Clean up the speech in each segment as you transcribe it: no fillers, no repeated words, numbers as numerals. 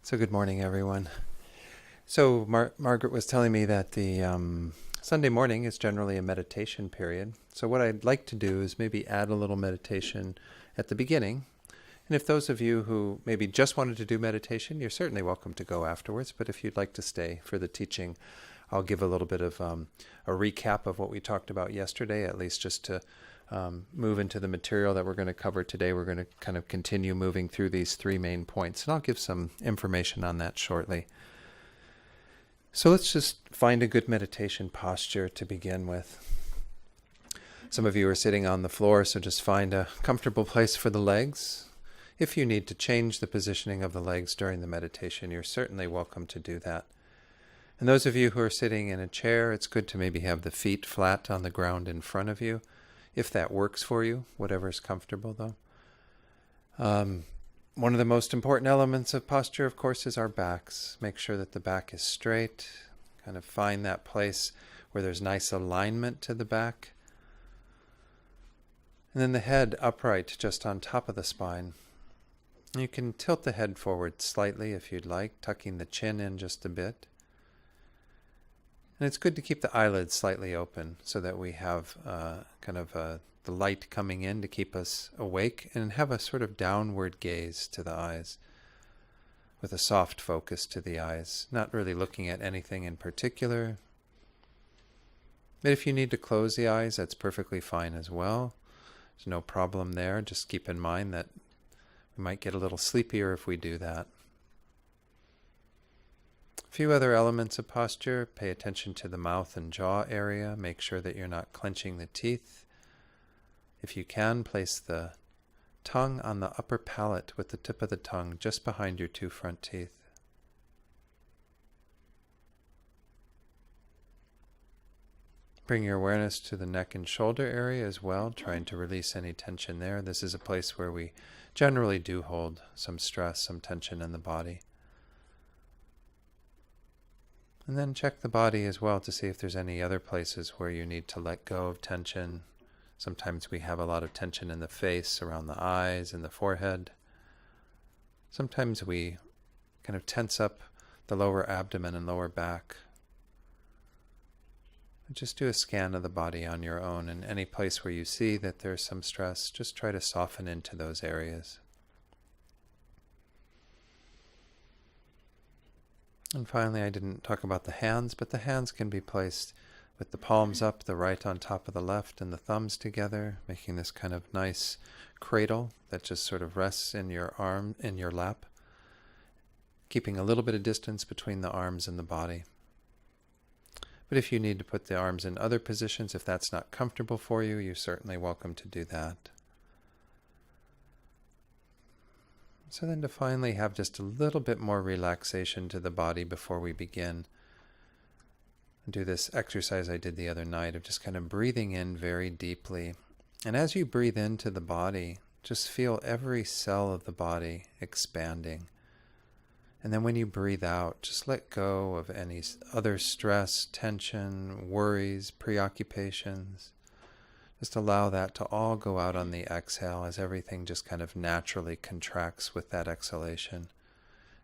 So good morning, everyone. So Margaret was telling me that the Sunday morning is generally a meditation period. So what I'd like to do is maybe add a little meditation at the beginning. And if those of you who maybe just wanted to do meditation, you're certainly welcome to go afterwards. But if you'd like to stay for the teaching, I'll give a little bit of a recap of what we talked about yesterday, at least just to move into the material that we're going to cover today. We're going to kind of continue moving through these three main points, and I'll give some information on that shortly. So let's just find a good meditation posture to begin with. Some of you are sitting on the floor, so just find a comfortable place for the legs. If you need to change the positioning of the legs during the meditation, you're certainly welcome to do that. And those of you who are sitting in a chair, it's good to maybe have the feet flat on the ground in front of you, if that works for you, whatever's comfortable though. One of the most important elements of posture, of course, is our backs. Make sure that the back is straight. Kind of find that place where there's nice alignment to the back. And then the head upright, just on top of the spine. You can tilt the head forward slightly if you'd like, tucking the chin in just a bit. And it's good to keep the eyelids slightly open so that we have the light coming in to keep us awake, and have a sort of downward gaze to the eyes with a soft focus to the eyes, not really looking at anything in particular. But if you need to close the eyes, that's perfectly fine as well. There's no problem there. Just keep in mind that we might get a little sleepier if we do that. A few other elements of posture. Pay attention to the mouth and jaw area. Make sure that you're not clenching the teeth. If you can, place the tongue on the upper palate with the tip of the tongue just behind your two front teeth. Bring your awareness to the neck and shoulder area as well, trying to release any tension there. This is a place where we generally do hold some stress, some tension in the body. And then check the body as well to see if there's any other places where you need to let go of tension. Sometimes we have a lot of tension in the face, around the eyes and the forehead. Sometimes we kind of tense up the lower abdomen and lower back. Just do a scan of the body on your own, and any place where you see that there's some stress, just try to soften into those areas. And finally, I didn't talk about the hands, but the hands can be placed with the palms up, the right on top of the left, and the thumbs together, making this kind of nice cradle that just sort of rests in your arm, in your lap, keeping a little bit of distance between the arms and the body. But if you need to put the arms in other positions, if that's not comfortable for you, you're certainly welcome to do that. So then to finally have just a little bit more relaxation to the body before we begin. Do this exercise I did the other night of just kind of breathing in very deeply. And as you breathe into the body, just feel every cell of the body expanding. And then when you breathe out, just let go of any other stress, tension, worries, preoccupations. Just allow that to all go out on the exhale as everything just kind of naturally contracts with that exhalation.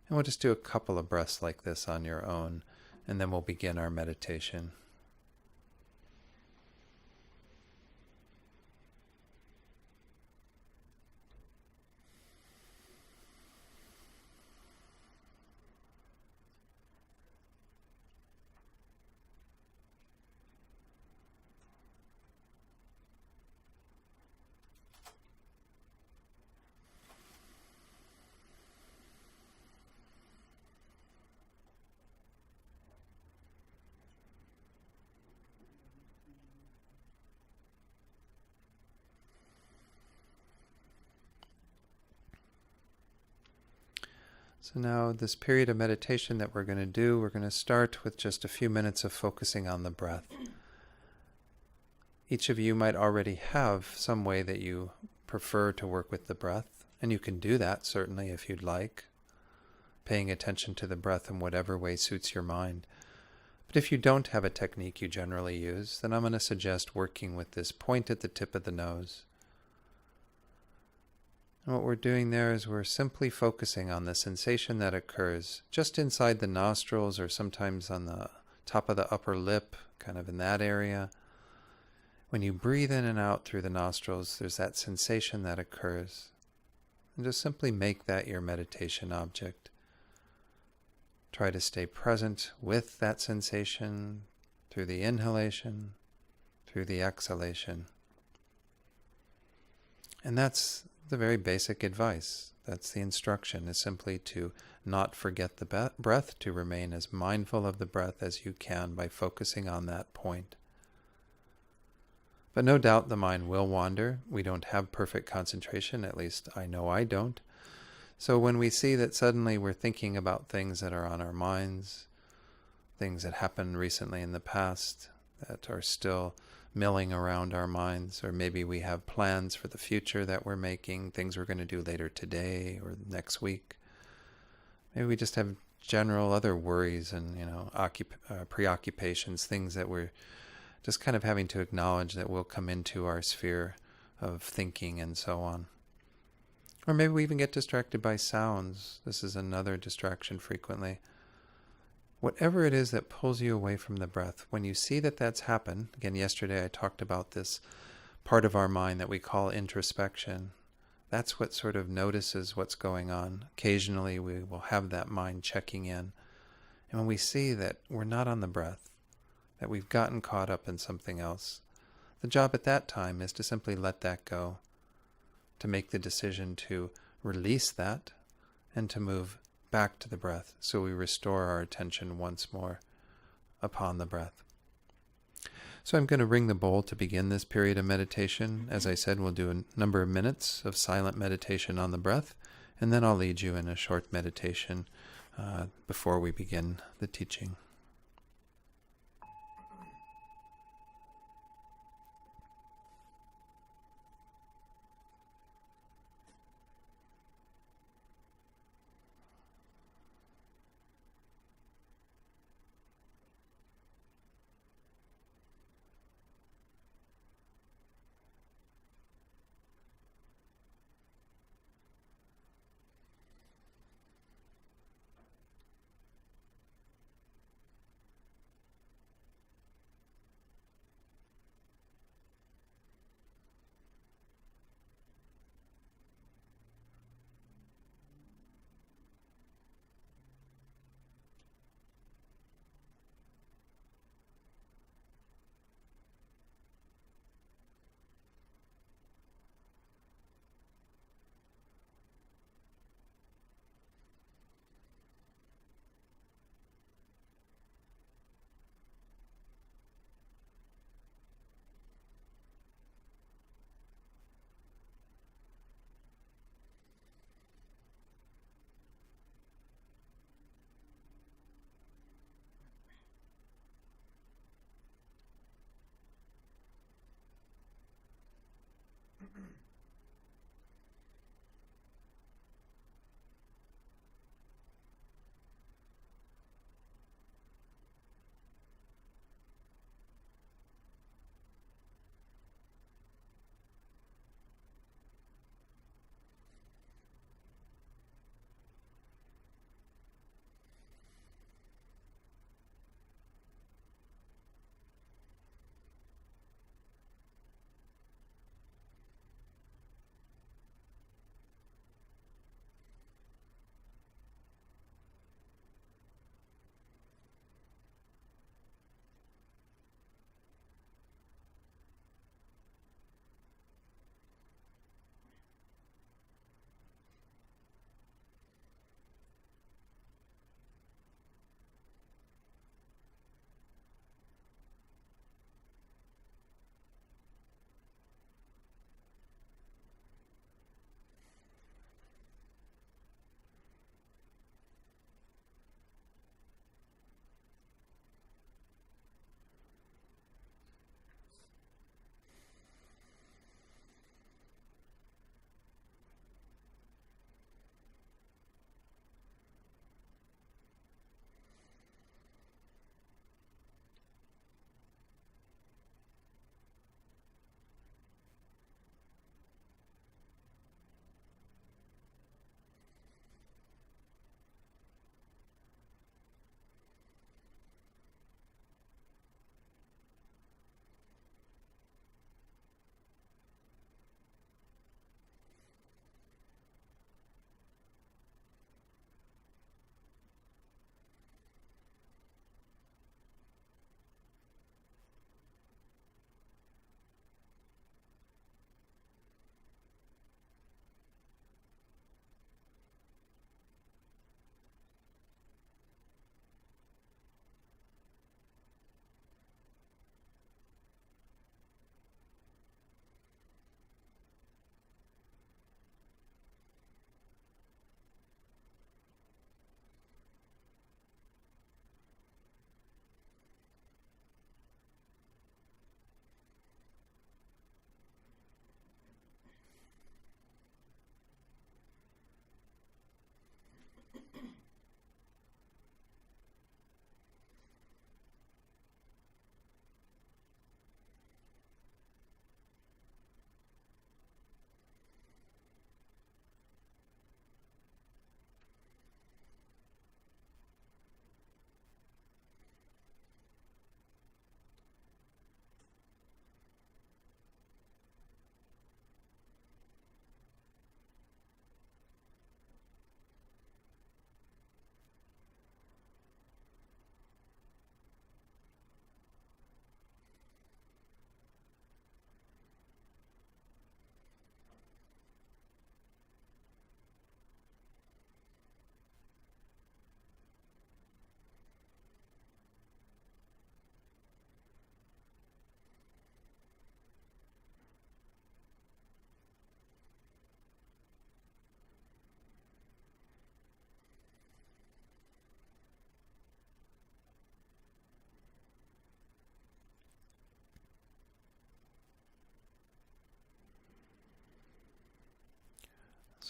And we'll just do a couple of breaths like this on your own, and then we'll begin our meditation. So now this period of meditation that we're going to do, we're going to start with just a few minutes of focusing on the breath. Each of you might already have some way that you prefer to work with the breath, and you can do that certainly if you'd like, paying attention to the breath in whatever way suits your mind. But if you don't have a technique you generally use, then I'm going to suggest working with this point at the tip of the nose. And what we're doing there is we're simply focusing on the sensation that occurs just inside the nostrils, or sometimes on the top of the upper lip, kind of in that area. When you breathe in and out through the nostrils, there's that sensation that occurs. And just simply make that your meditation object. Try to stay present with that sensation through the inhalation, through the exhalation. And that's the very basic advice. That's the instruction, is simply to not forget the breath, to remain as mindful of the breath as you can by focusing on that point. But no doubt the mind will wander. We don't have perfect concentration, at least I know I don't. So when we see that suddenly we're thinking about things that are on our minds, things that happened recently in the past that are still milling around our minds, or maybe we have plans for the future that we're making, things we're going to do later today or next week. Maybe we just have general other worries and preoccupations, things that we're just kind of having to acknowledge that will come into our sphere of thinking and so on. Or maybe we even get distracted by sounds. This is another distraction frequently. Whatever it is that pulls you away from the breath, when you see that that's happened, again, yesterday I talked about this part of our mind that we call introspection. That's what sort of notices what's going on. Occasionally we will have that mind checking in. And when we see that we're not on the breath, that we've gotten caught up in something else, the job at that time is to simply let that go, to make the decision to release that and to move back to the breath, so we restore our attention once more upon the breath. So I'm going to ring the bowl to begin this period of meditation. As I said, we'll do a number of minutes of silent meditation on the breath, and then I'll lead you in a short meditation before we begin the teaching.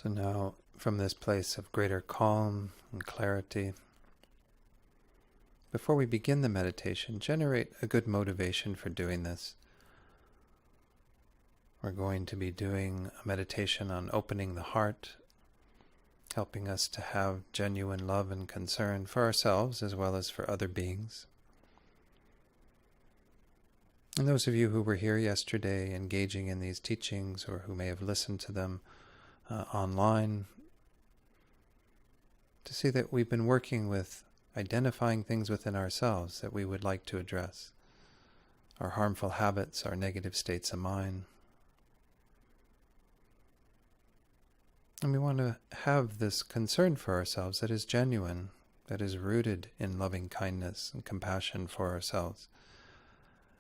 So now, from this place of greater calm and clarity, before we begin the meditation, generate a good motivation for doing this. We're going to be doing a meditation on opening the heart, helping us to have genuine love and concern for ourselves as well as for other beings. And those of you who were here yesterday engaging in these teachings, or who may have listened to them online, to see that we've been working with identifying things within ourselves that we would like to address. Our harmful habits, our negative states of mind. And we want to have this concern for ourselves that is genuine, that is rooted in loving kindness and compassion for ourselves,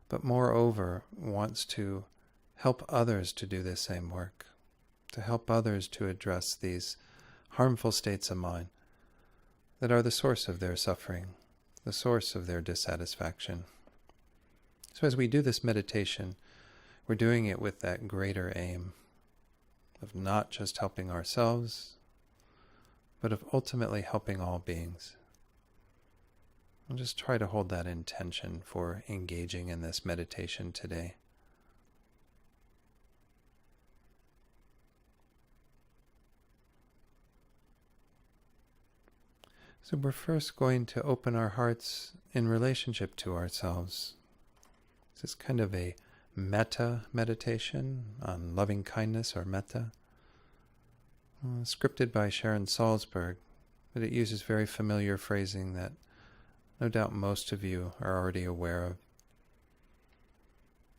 but moreover wants to help others to do the same work, to help others to address these harmful states of mind that are the source of their suffering, the source of their dissatisfaction. So as we do this meditation, we're doing it with that greater aim of not just helping ourselves, but of ultimately helping all beings. I'll just try to hold that intention for engaging in this meditation today. So we're first going to open our hearts in relationship to ourselves. This is kind of a metta meditation on loving kindness, or metta, scripted by Sharon Salzberg, but it uses very familiar phrasing that no doubt most of you are already aware of.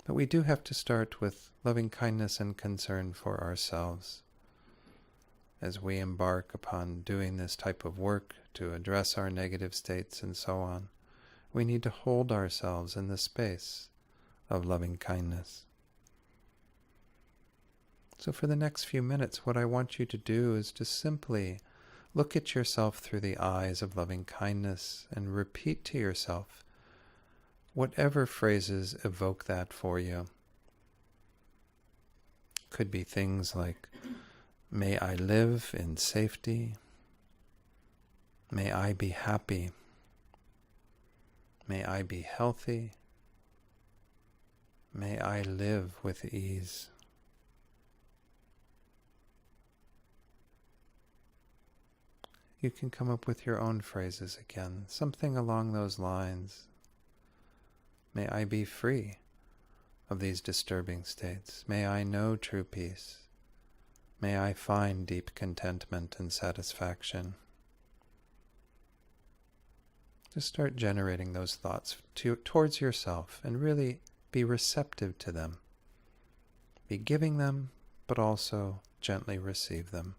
But we do have to start with loving kindness and concern for ourselves. As we embark upon doing this type of work to address our negative states and so on, we need to hold ourselves in the space of loving kindness. So for the next few minutes, what I want you to do is to simply look at yourself through the eyes of loving kindness and repeat to yourself whatever phrases evoke that for you. Could be things like, may I live in safety. May I be happy. May I be healthy. May I live with ease. You can come up with your own phrases again, something along those lines. May I be free of these disturbing states. May I know true peace. May I find deep contentment and satisfaction. Just start generating those thoughts towards yourself and really be receptive to them. Be giving them, but also gently receive them.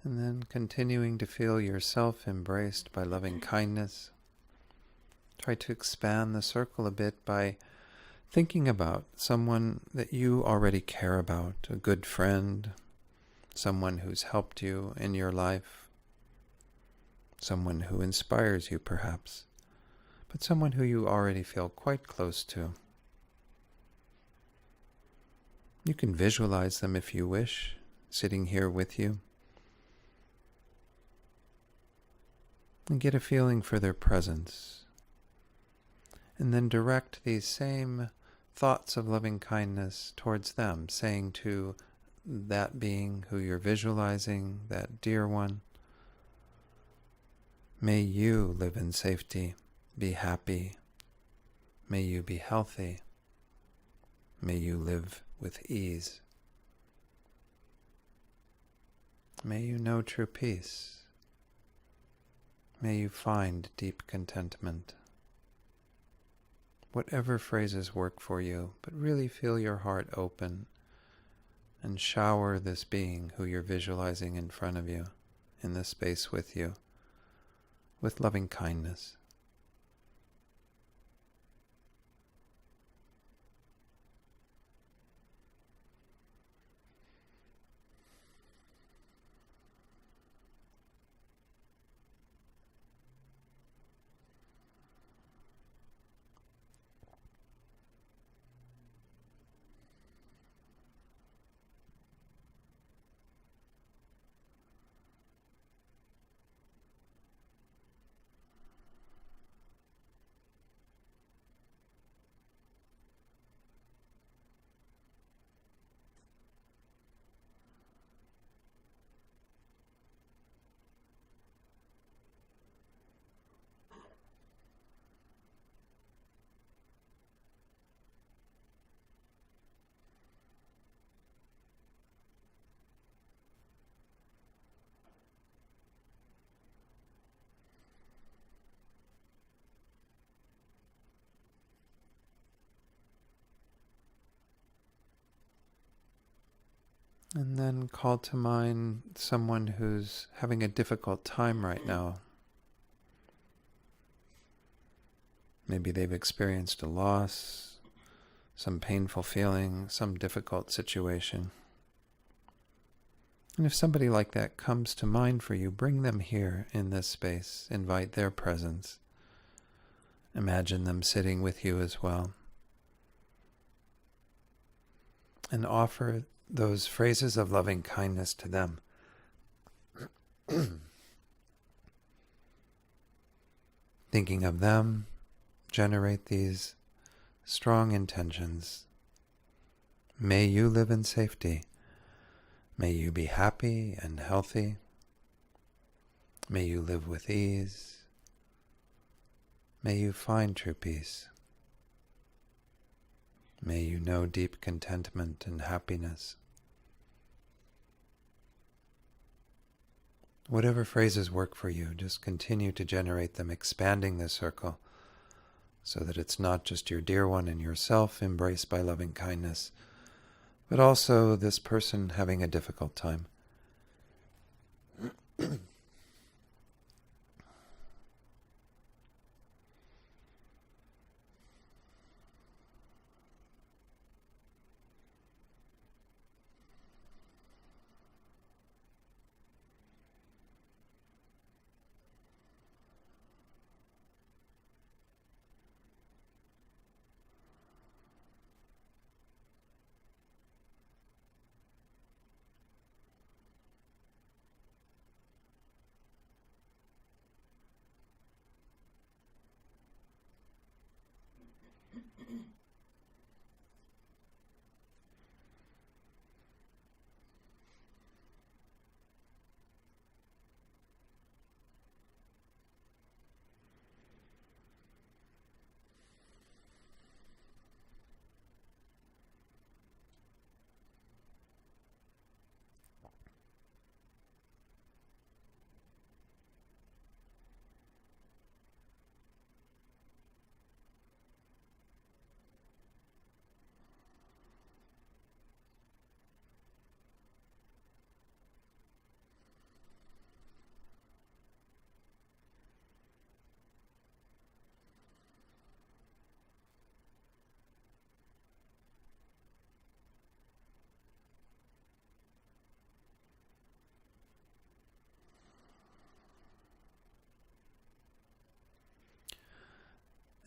And then continuing to feel yourself embraced by loving kindness. Try to expand the circle a bit by thinking about someone that you already care about, a good friend, someone who's helped you in your life, someone who inspires you perhaps, but someone who you already feel quite close to. You can visualize them if you wish, sitting here with you, and get a feeling for their presence. And then direct these same thoughts of loving kindness towards them, saying to that being who you're visualizing, that dear one, may you live in safety, be happy, may you be healthy, may you live with ease, may you know true peace, may you find deep contentment. Whatever phrases work for you, but really feel your heart open and shower this being who you're visualizing in front of you, in this space with you, with loving kindness. And then call to mind someone who's having a difficult time right now. Maybe they've experienced a loss, some painful feeling, some difficult situation. And if somebody like that comes to mind for you, bring them here in this space. Invite their presence. Imagine them sitting with you as well. And offer those phrases of loving kindness to them. Thinking of them, generate these strong intentions. May you live in safety. May you be happy and healthy. May you live with ease. May you find true peace. May you know deep contentment and happiness. Whatever phrases work for you, just continue to generate them, expanding the circle so that it's not just your dear one and yourself embraced by loving kindness, but also this person having a difficult time.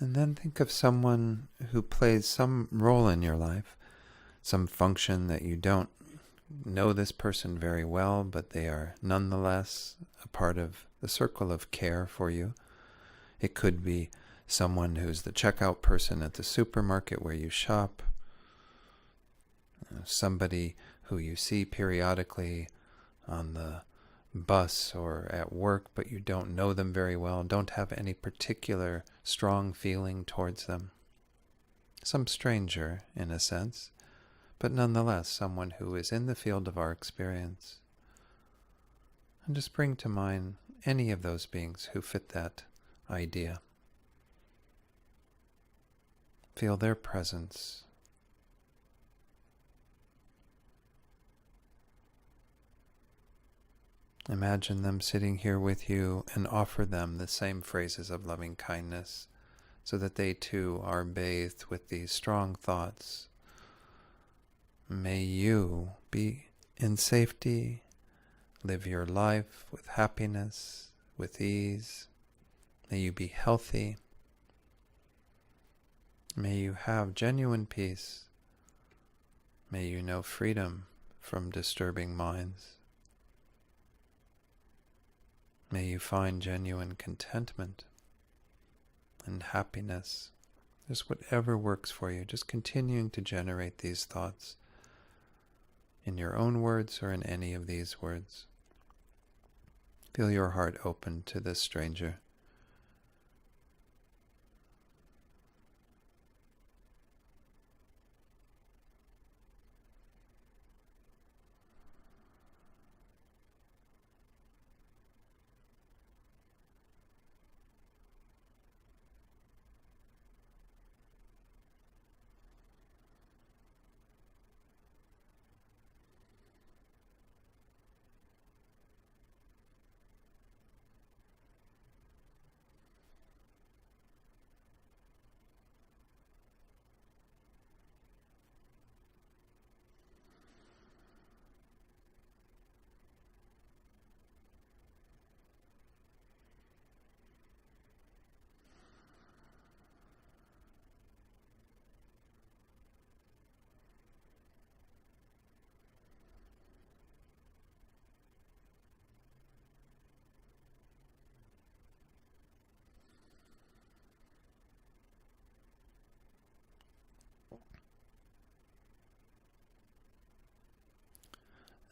And then think of someone who plays some role in your life, some function that you don't know this person very well, but they are nonetheless a part of the circle of care for you. It could be someone who's the checkout person at the supermarket where you shop, somebody who you see periodically on the bus or at work, but you don't know them very well, don't have any particular strong feeling towards them. Some stranger, in a sense, but nonetheless someone who is in the field of our experience. And just bring to mind any of those beings who fit that idea. Feel their presence. Imagine them sitting here with you and offer them the same phrases of loving kindness so that they too are bathed with these strong thoughts. May you be in safety, live your life with happiness, with ease. May you be healthy. May you have genuine peace. May you know freedom from disturbing minds. May you find genuine contentment and happiness. Just whatever works for you, just continuing to generate these thoughts in your own words or in any of these words. Feel your heart open to this stranger.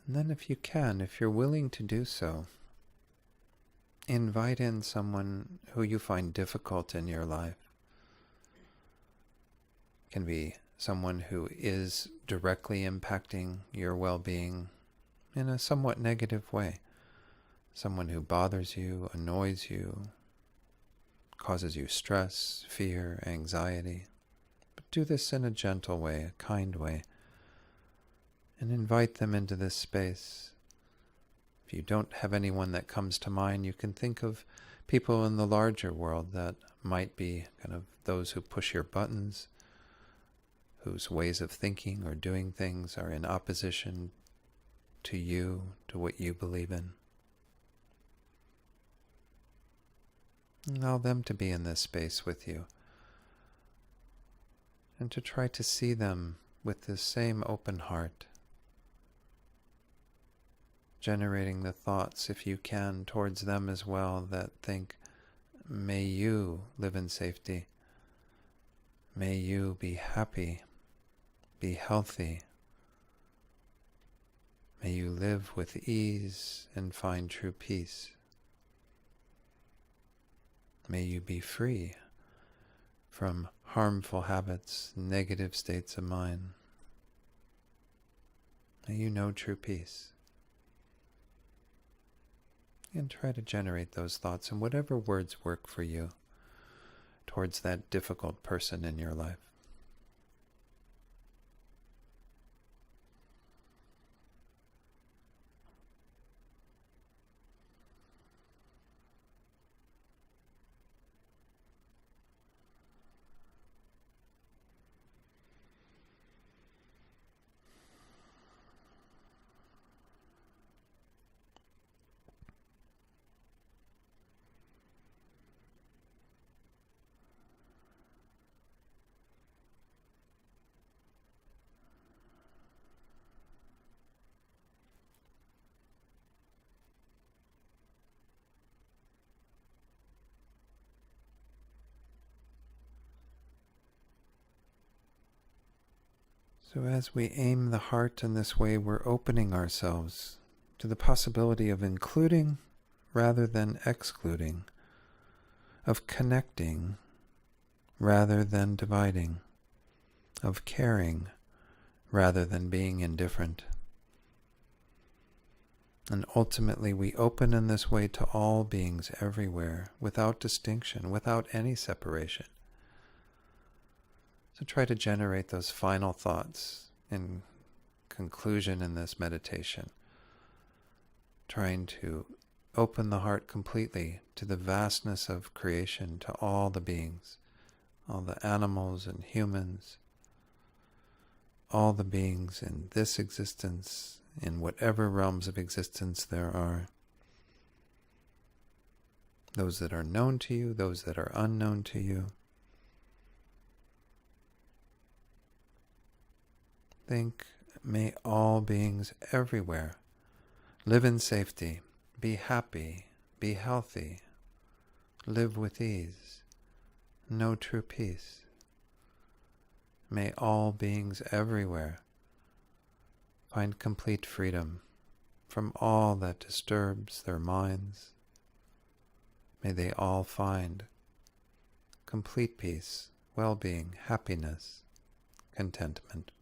And then if you can, if you're willing to do so, invite in someone who you find difficult in your life. It can be someone who is directly impacting your well-being in a somewhat negative way. Someone who bothers you, annoys you, causes you stress, fear, anxiety. But do this in a gentle way, a kind way. And invite them into this space. If you don't have anyone that comes to mind, you can think of people in the larger world that might be kind of those who push your buttons, whose ways of thinking or doing things are in opposition to you, to what you believe in. Allow them to be in this space with you, and to try to see them with this same open heart, generating the thoughts, if you can, towards them as well that think, may you live in safety, may you be happy, be healthy, may you live with ease and find true peace, may you be free from harmful habits, negative states of mind, may you know true peace. And try to generate those thoughts in whatever words work for you towards that difficult person in your life. So as we aim the heart in this way, we're opening ourselves to the possibility of including rather than excluding, of connecting rather than dividing, of caring rather than being indifferent. And ultimately we open in this way to all beings everywhere, without distinction, without any separation. So try to generate those final thoughts in conclusion in this meditation, trying to open the heart completely to the vastness of creation, to all the beings, all the animals and humans, all the beings in this existence, in whatever realms of existence there are, those that are known to you, those that are unknown to you. Think, may all beings everywhere live in safety, be happy, be healthy, live with ease, know true peace. May all beings everywhere find complete freedom from all that disturbs their minds. May they all find complete peace, well-being, happiness, contentment.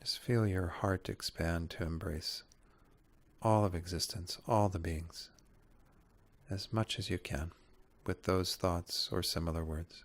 Just feel your heart expand to embrace all of existence, all the beings, as much as you can, with those thoughts or similar words.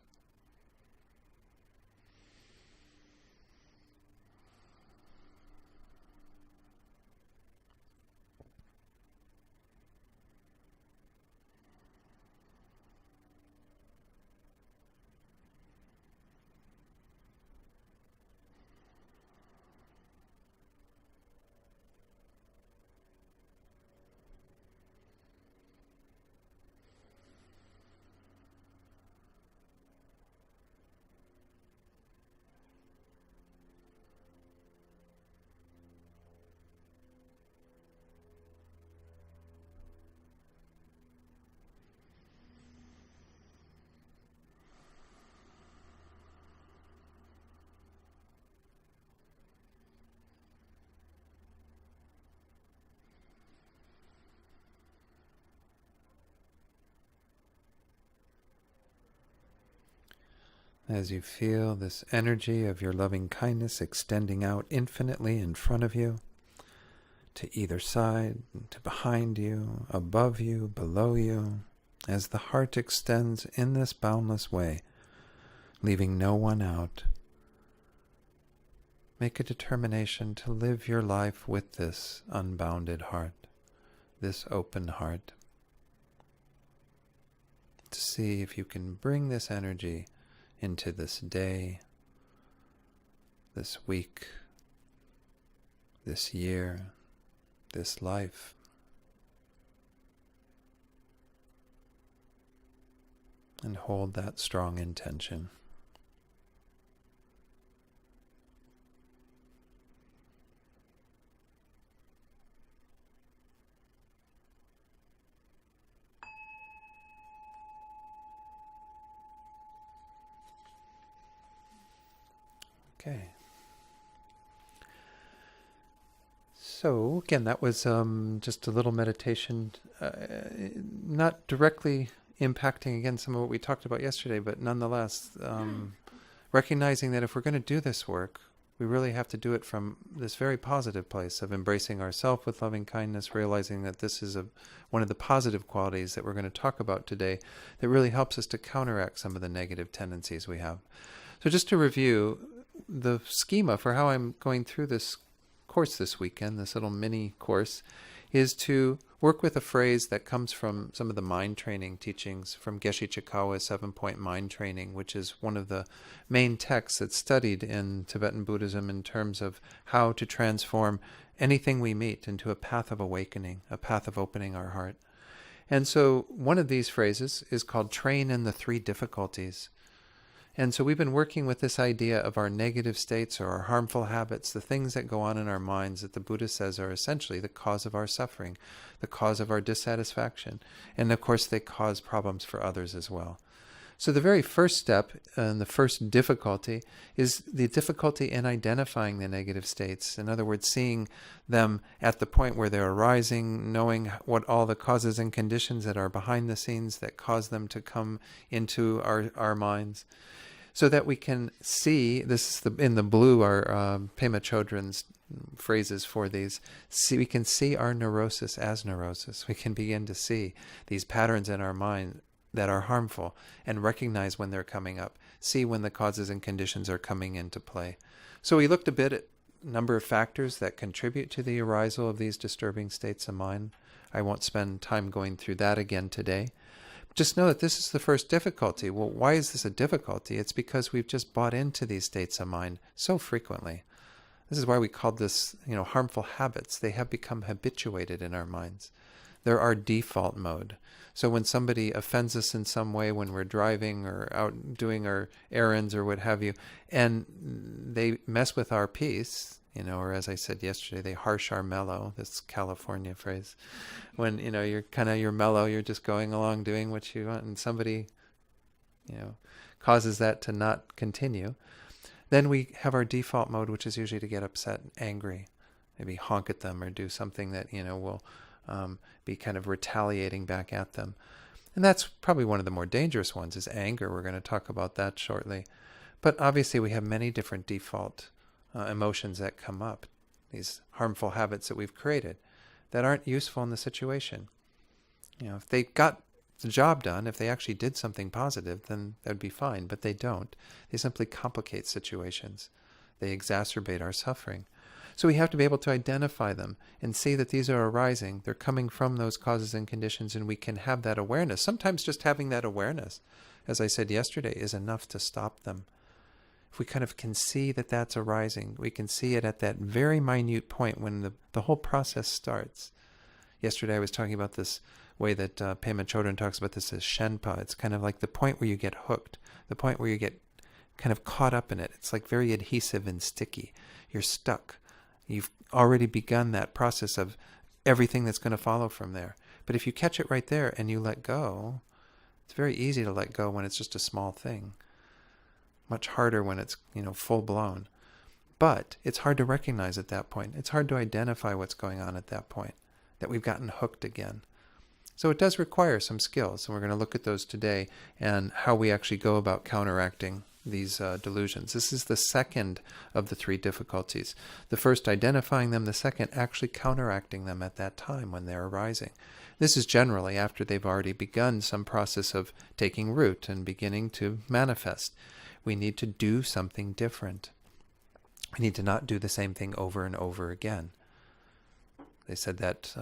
As you feel this energy of your loving kindness extending out infinitely in front of you, to either side, to behind you, above you, below you, as the heart extends in this boundless way, leaving no one out, make a determination to live your life with this unbounded heart, this open heart, to see if you can bring this energy into this day, this week, this year, this life. And hold that strong intention. Okay. So again, that was just a little meditation, not directly impacting again some of what we talked about yesterday, but nonetheless recognizing that if we're going to do this work, we really have to do it from this very positive place of embracing ourselves with loving kindness, realizing that this is one of the positive qualities that we're going to talk about today that really helps us to counteract some of the negative tendencies we have. So just to review, the schema for how I'm going through this course this weekend, this little mini course, is to work with a phrase that comes from some of the mind training teachings from Geshe Chikawa's 7-point mind training, which is one of the main texts that's studied in Tibetan Buddhism in terms of how to transform anything we meet into a path of awakening, a path of opening our heart. And so one of these phrases is called train in the 3 difficulties. And so we've been working with this idea of our negative states or our harmful habits, the things that go on in our minds that the Buddha says are essentially the cause of our suffering, the cause of our dissatisfaction. And of course they cause problems for others as well. So the very first step and the first difficulty is the difficulty in identifying the negative states. In other words, seeing them at the point where they're arising, knowing what all the causes and conditions that are behind the scenes that cause them to come into our minds, so that we can see, this is in the blue are Pema Chodron's phrases for these. We can see our neurosis as neurosis. We can begin to see these patterns in our mind that are harmful and recognize when they're coming up, see when the causes and conditions are coming into play. So we looked a bit at a number of factors that contribute to the arisal of these disturbing states of mind. I won't spend time going through that again today. Just know that this is the first difficulty. Well, why is this a difficulty? It's because we've just bought into these states of mind so frequently. This is why we called this, harmful habits. They have become habituated in our minds. They're our default mode. So when somebody offends us in some way, when we're driving or out doing our errands or what have you, and they mess with our peace, or as I said yesterday, they harsh our mellow, this California phrase. When, you're mellow, you're just going along doing what you want, and somebody, causes that to not continue, then we have our default mode, which is usually to get upset and angry, maybe honk at them or do something that, will be kind of retaliating back at them. And that's probably one of the more dangerous ones, is anger. We're going to talk about that shortly. But obviously we have many different default emotions that come up, these harmful habits that we've created that aren't useful in the situation. If they got the job done, if they actually did something positive, then that would be fine, but they don't. They simply complicate situations. They exacerbate our suffering. So we have to be able to identify them and see that these are arising. They're coming from those causes and conditions, and we can have that awareness. Sometimes just having that awareness, as I said yesterday, is enough to stop them. If we kind of can see that that's arising, we can see it at that very minute point when the whole process starts. Yesterday I was talking about this way that Pema Chodron talks about this as Shenpa. It's kind of like the point where you get hooked, the point where you get kind of caught up in it. It's like very adhesive and sticky. You're stuck. You've already begun that process of everything that's going to follow from there. But if you catch it right there and you let go, it's very easy to let go when it's just a small thing. Much harder when it's, full blown. But it's hard to recognize at that point. It's hard to identify what's going on at that point, that we've gotten hooked again. So it does require some skills, and we're going to look at those today and how we actually go about counteracting these delusions. This is the second of the three difficulties. The first, identifying them. The second, actually counteracting them at that time when they're arising. This is generally after they've already begun some process of taking root and beginning to manifest. We need to do something different. We need to not do the same thing over and over again. They said that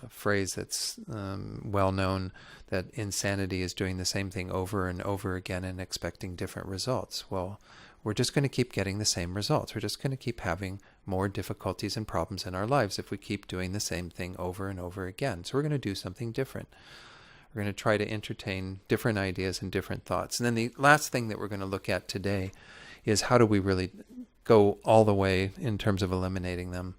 phrase that's well known, that insanity is doing the same thing over and over again and expecting different results. Well, we're just going to keep getting the same results. We're just going to keep having more difficulties and problems in our lives if we keep doing the same thing over and over again. So we're going to do something different. We're going to try to entertain different ideas and different thoughts. And then the last thing that we're going to look at today is how do we really go all the way in terms of eliminating them.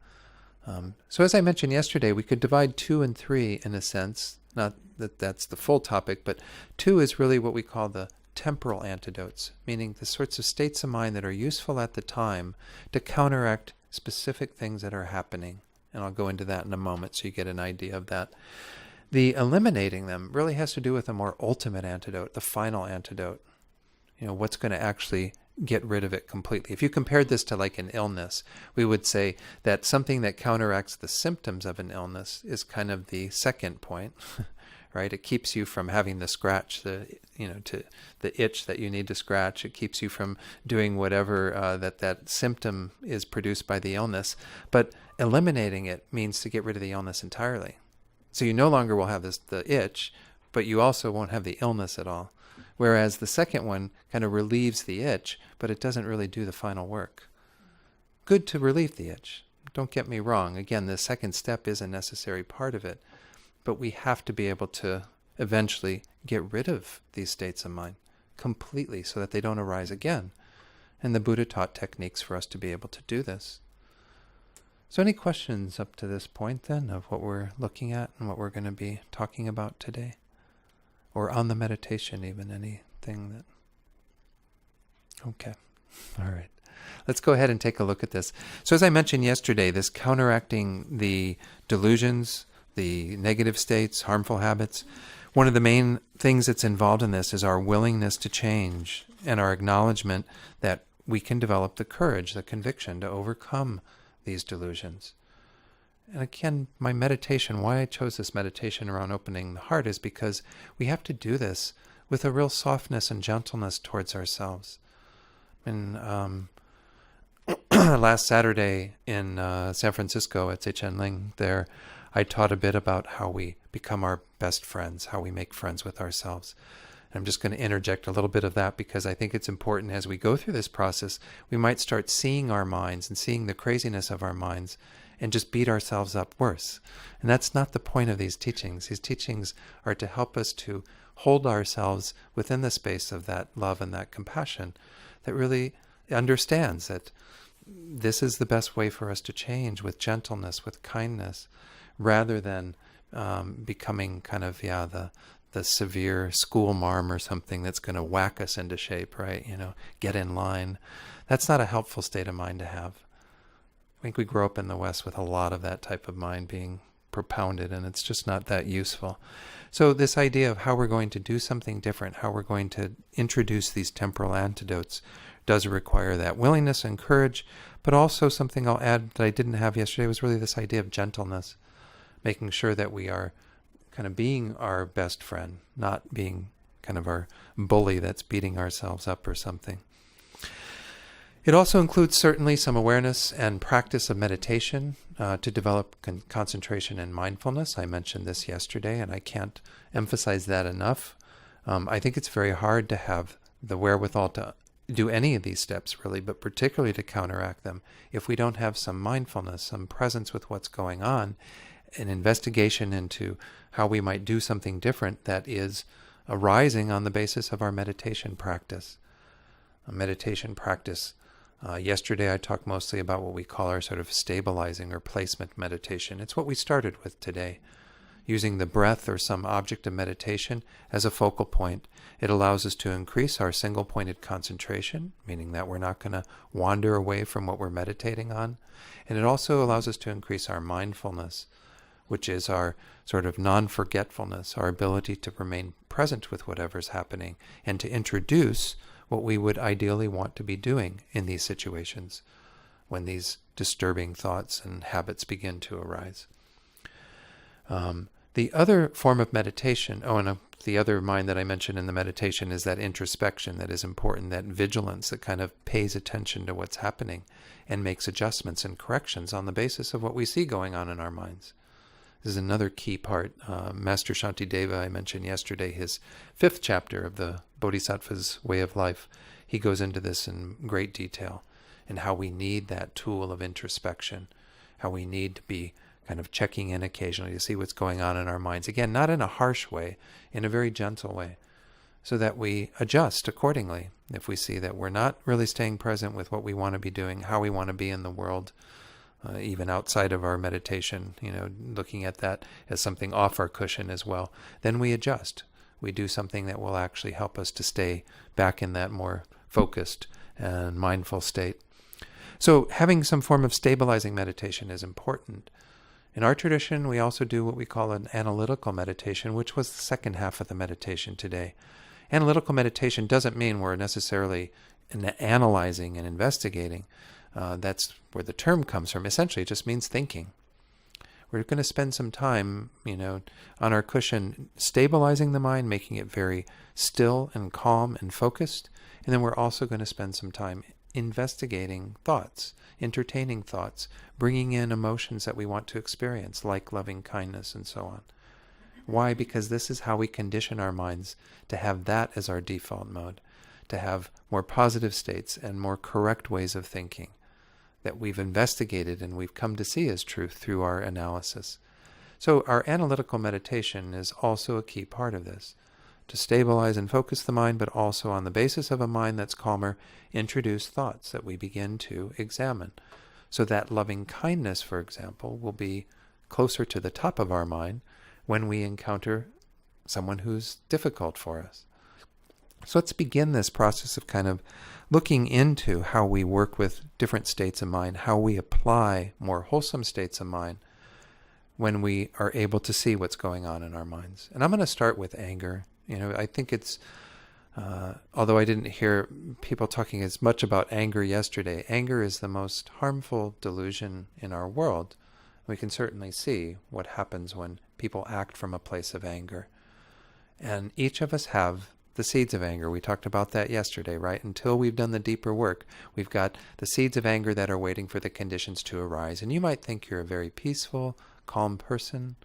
So as I mentioned yesterday, we could divide 2 and 3 in a sense. Not that that's the full topic, but 2 is really what we call the temporal antidotes, meaning the sorts of states of mind that are useful at the time to counteract specific things that are happening. And I'll go into that in a moment so you get an idea of that. The eliminating them really has to do with a more ultimate antidote, the final antidote. What's going to actually get rid of it completely. If you compared this to like an illness, we would say that something that counteracts the symptoms of an illness is kind of the second point, right? It keeps you from having to scratch the itch that you need to scratch. It keeps you from doing whatever that symptom is produced by the illness. But eliminating it means to get rid of the illness entirely. So you no longer will have the itch, but you also won't have the illness at all. Whereas the second one kind of relieves the itch, but it doesn't really do the final work. Good to relieve the itch. Don't get me wrong. Again, the second step is a necessary part of it. But we have to be able to eventually get rid of these states of mind completely so that they don't arise again. And the Buddha taught techniques for us to be able to do this. So any questions up to this point then of what we're looking at and what we're going to be talking about today? or on the meditation even, anything that... Okay. All right. Let's go ahead and take a look at this. So as I mentioned yesterday, this counteracting the delusions, the negative states, harmful habits, one of the main things that's involved in this is our willingness to change and our acknowledgement that we can develop the courage, the conviction to overcome these delusions. And again, my meditation, why I chose this meditation around opening the heart is because we have to do this with a real softness and gentleness towards ourselves. And last Saturday in San Francisco at Sechen Ling there, I taught a bit about how we become our best friends, how we make friends with ourselves. And I'm just going to interject a little bit of that because I think it's important as we go through this process, we might start seeing our minds and seeing the craziness of our minds and just beat ourselves up worse. And that's not the point of these teachings. These teachings are to help us to hold ourselves within the space of that love and that compassion that really understands that this is the best way for us to change, with gentleness, with kindness, rather than becoming kind of, the severe school marm or something that's going to whack us into shape, right? Get in line. That's not a helpful state of mind to have. I think we grow up in the West with a lot of that type of mind being propounded, and it's just not that useful. So this idea of how we're going to do something different, how we're going to introduce these temporal antidotes, does require that willingness and courage, but also something I'll add that I didn't have yesterday was really this idea of gentleness, making sure that we are kind of being our best friend, not being kind of our bully that's beating ourselves up or something. It also includes certainly some awareness and practice of meditation to develop concentration and mindfulness. I mentioned this yesterday, and I can't emphasize that enough. I think it's very hard to have the wherewithal to do any of these steps, really, but particularly to counteract them if we don't have some mindfulness, some presence with what's going on, an investigation into how we might do something different that is arising on the basis of our meditation practice. A meditation practice. Yesterday I talked mostly about what we call our sort of stabilizing or placement meditation. It's what we started with today. Using the breath or some object of meditation as a focal point, it allows us to increase our single-pointed concentration, meaning that we're not going to wander away from what we're meditating on. And it also allows us to increase our mindfulness, which is our sort of non-forgetfulness, our ability to remain present with whatever's happening and to introduce what we would ideally want to be doing in these situations when these disturbing thoughts and habits begin to arise. The other form of meditation, the other mind that I mentioned in the meditation is that introspection that is important, that vigilance that kind of pays attention to what's happening and makes adjustments and corrections on the basis of what we see going on in our minds. This is another key part. Master Shantideva, I mentioned yesterday, his 5th chapter of the Bodhisattva's Way of Life, he goes into this in great detail and how we need that tool of introspection, how we need to be kind of checking in occasionally to see what's going on in our minds. Again, not in a harsh way, in a very gentle way, so that we adjust accordingly. If we see that we're not really staying present with what we want to be doing, how we want to be in the world, even outside of our meditation, looking at that as something off our cushion as well, then we adjust. We do something that will actually help us to stay back in that more focused and mindful state. So having some form of stabilizing meditation is important. In our tradition, we also do what we call an analytical meditation, which was the second half of the meditation today. Analytical meditation doesn't mean we're necessarily analyzing and investigating. That's where the term comes from. Essentially, it just means thinking. We're going to spend some time, on our cushion, stabilizing the mind, making it very still and calm and focused. And then we're also going to spend some time investigating thoughts, entertaining thoughts, bringing in emotions that we want to experience, like loving kindness and so on. Why? Because this is how we condition our minds to have that as our default mode, to have more positive states and more correct ways of thinking that we've investigated and we've come to see as truth through our analysis. So our analytical meditation is also a key part of this, to stabilize and focus the mind, but also on the basis of a mind that's calmer, introduce thoughts that we begin to examine. So that loving kindness, for example, will be closer to the top of our mind when we encounter someone who's difficult for us. So let's begin this process of kind of looking into how we work with different states of mind, how we apply more wholesome states of mind when we are able to see what's going on in our minds. And I'm going to start with anger. I think it's, although I didn't hear people talking as much about anger yesterday, anger is the most harmful delusion in our world. We can certainly see what happens when people act from a place of anger. And each of us have the seeds of anger. We talked about that yesterday, right? Until we've done the deeper work, we've got the seeds of anger that are waiting for the conditions to arise. And you might think you're a very peaceful, calm person,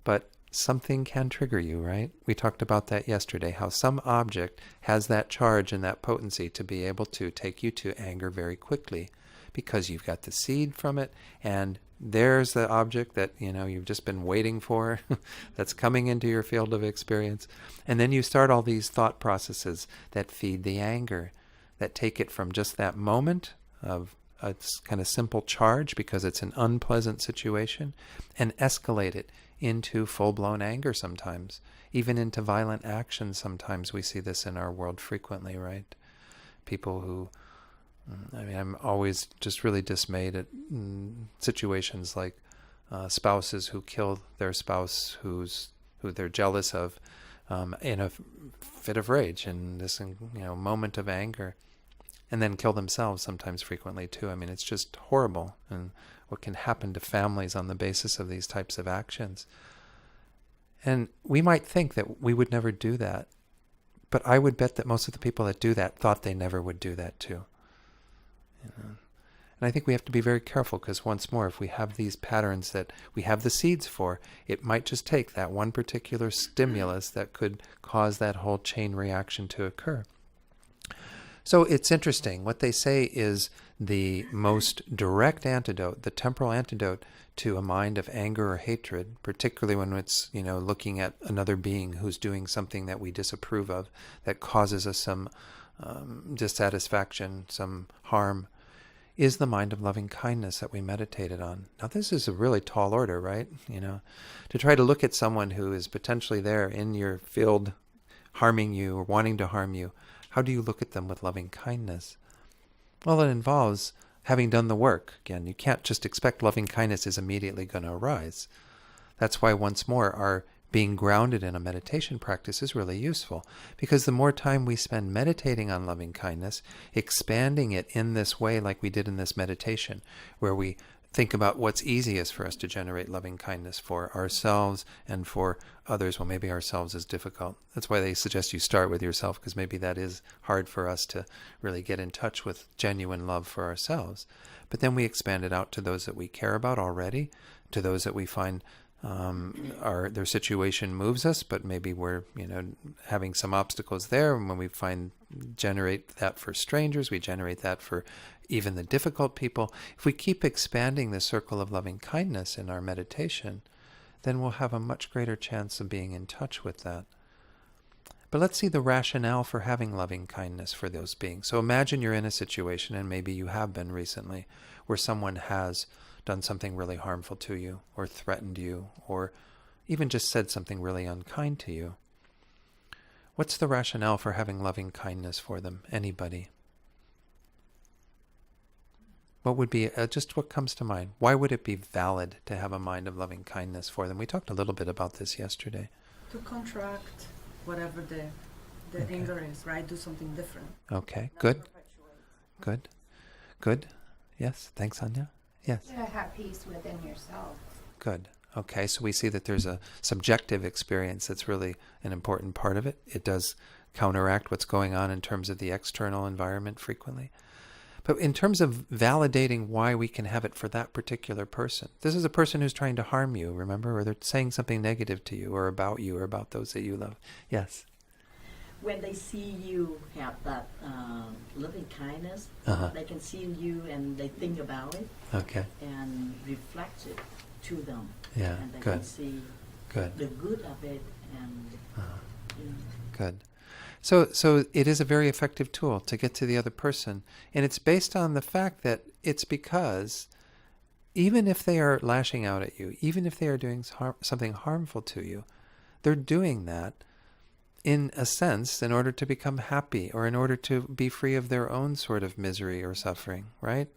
but something can trigger you, right? We talked about that yesterday, how some object has that charge and that potency to be able to take you to anger very quickly because you've got the seed from it, and there's the object that you've just been waiting for that's coming into your field of experience. And then you start all these thought processes that feed the anger, that take it from just that moment of a kind of simple charge because it's an unpleasant situation and escalate it into full-blown anger sometimes, even into violent action sometimes. We see this in our world frequently, right? People who, I'm always just really dismayed at situations like spouses who kill their spouse who they're jealous of in a fit of rage, in this moment of anger, and then kill themselves sometimes frequently too. It's just horrible, and what can happen to families on the basis of these types of actions. And we might think that we would never do that, but I would bet that most of the people that do that thought they never would do that too. And I think we have to be very careful, because once more, if we have these patterns that we have the seeds for, it might just take that one particular stimulus that could cause that whole chain reaction to occur. So it's interesting. What they say is the most direct antidote, the temporal antidote to a mind of anger or hatred, particularly when it's, looking at another being who's doing something that we disapprove of, that causes us some dissatisfaction, some harm, is the mind of loving kindness that we meditated on. Now, this is a really tall order, right? To try to look at someone who is potentially there in your field harming you or wanting to harm you. How do you look at them with loving kindness? Well, it involves having done the work. Again, you can't just expect loving kindness is immediately going to arise. That's why, once more, our being grounded in a meditation practice is really useful, because the more time we spend meditating on loving kindness, expanding it in this way like we did in this meditation, where we think about what's easiest for us to generate loving kindness for ourselves and for others. Well, maybe ourselves is difficult. That's why they suggest you start with yourself, because maybe that is hard for us to really get in touch with genuine love for ourselves. But then we expand it out to those that we care about already, to those that we find their situation moves us, but maybe we're having some obstacles there. And when we generate that for strangers, we generate that for even the difficult people. If we keep expanding the circle of loving kindness in our meditation, then we'll have a much greater chance of being in touch with that. But let's see the rationale for having loving kindness for those beings. So imagine you're in a situation, and maybe you have been recently, where someone has done something really harmful to you, or threatened you, or even just said something really unkind to you. What's the rationale for having loving kindness for them? Anybody? What would be, just what comes to mind? Why would it be valid to have a mind of loving kindness for them? We talked a little bit about this yesterday. To contract whatever the Okay. anger is, right? Do something different. Okay, Not good, perpetuate. good, good. Yes, thanks, Anya. Yes, To have peace within yourself. good. Okay, so we see that there's a subjective experience that's really an important part of it. It does counteract what's going on in terms of the external environment frequently. But in terms of validating why we can have it for that particular person, this is a person who's trying to harm you, remember? Or they're saying something negative to you or about those that you love. Yes. When they see you have that loving kindness, Uh-huh. they can see you and they think about it Okay. and reflect it to them. Yeah, And they good. can see Good. the good of it and, Uh-huh. you know. Good. So it is a very effective tool to get to the other person. And it's based on the fact that it's because even if they are lashing out at you, even if they are doing something harmful to you, they're doing that in a sense in order to become happy or in order to be free of their own sort of misery or suffering, right?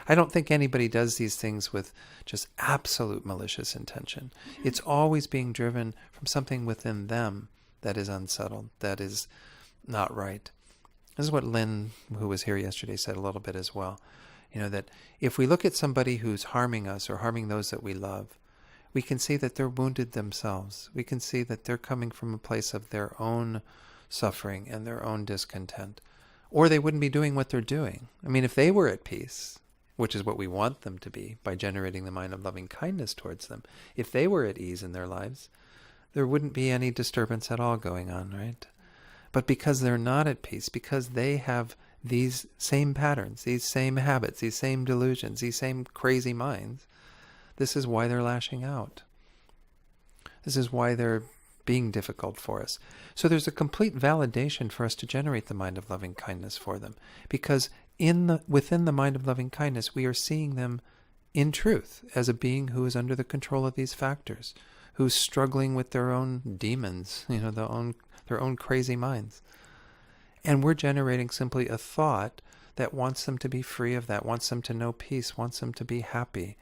I don't think anybody does these things with just absolute malicious intention. It's always being driven from something within them that is unsettled, that is not right. This is what Lynn, who was here yesterday, said a little bit as well. That if we look at somebody who's harming us or harming those that we love, we can see that they're wounded themselves. We can see that they're coming from a place of their own suffering and their own discontent. Or they wouldn't be doing what they're doing. I mean, if they were at peace, which is what we want them to be by generating the mind of loving kindness towards them, if they were at ease in their lives, there wouldn't be any disturbance at all going on, right? But because they're not at peace, because they have these same patterns, these same habits, these same delusions, these same crazy minds, this is why they're lashing out. This is why they're being difficult for us. So there's a complete validation for us to generate the mind of loving kindness for them. Because within the mind of loving kindness, we are seeing them in truth as a being who is under the control of these factors, who's struggling with their own demons, their own crazy minds. And we're generating simply a thought that wants them to be free of that, wants them to know peace, wants them to be happy.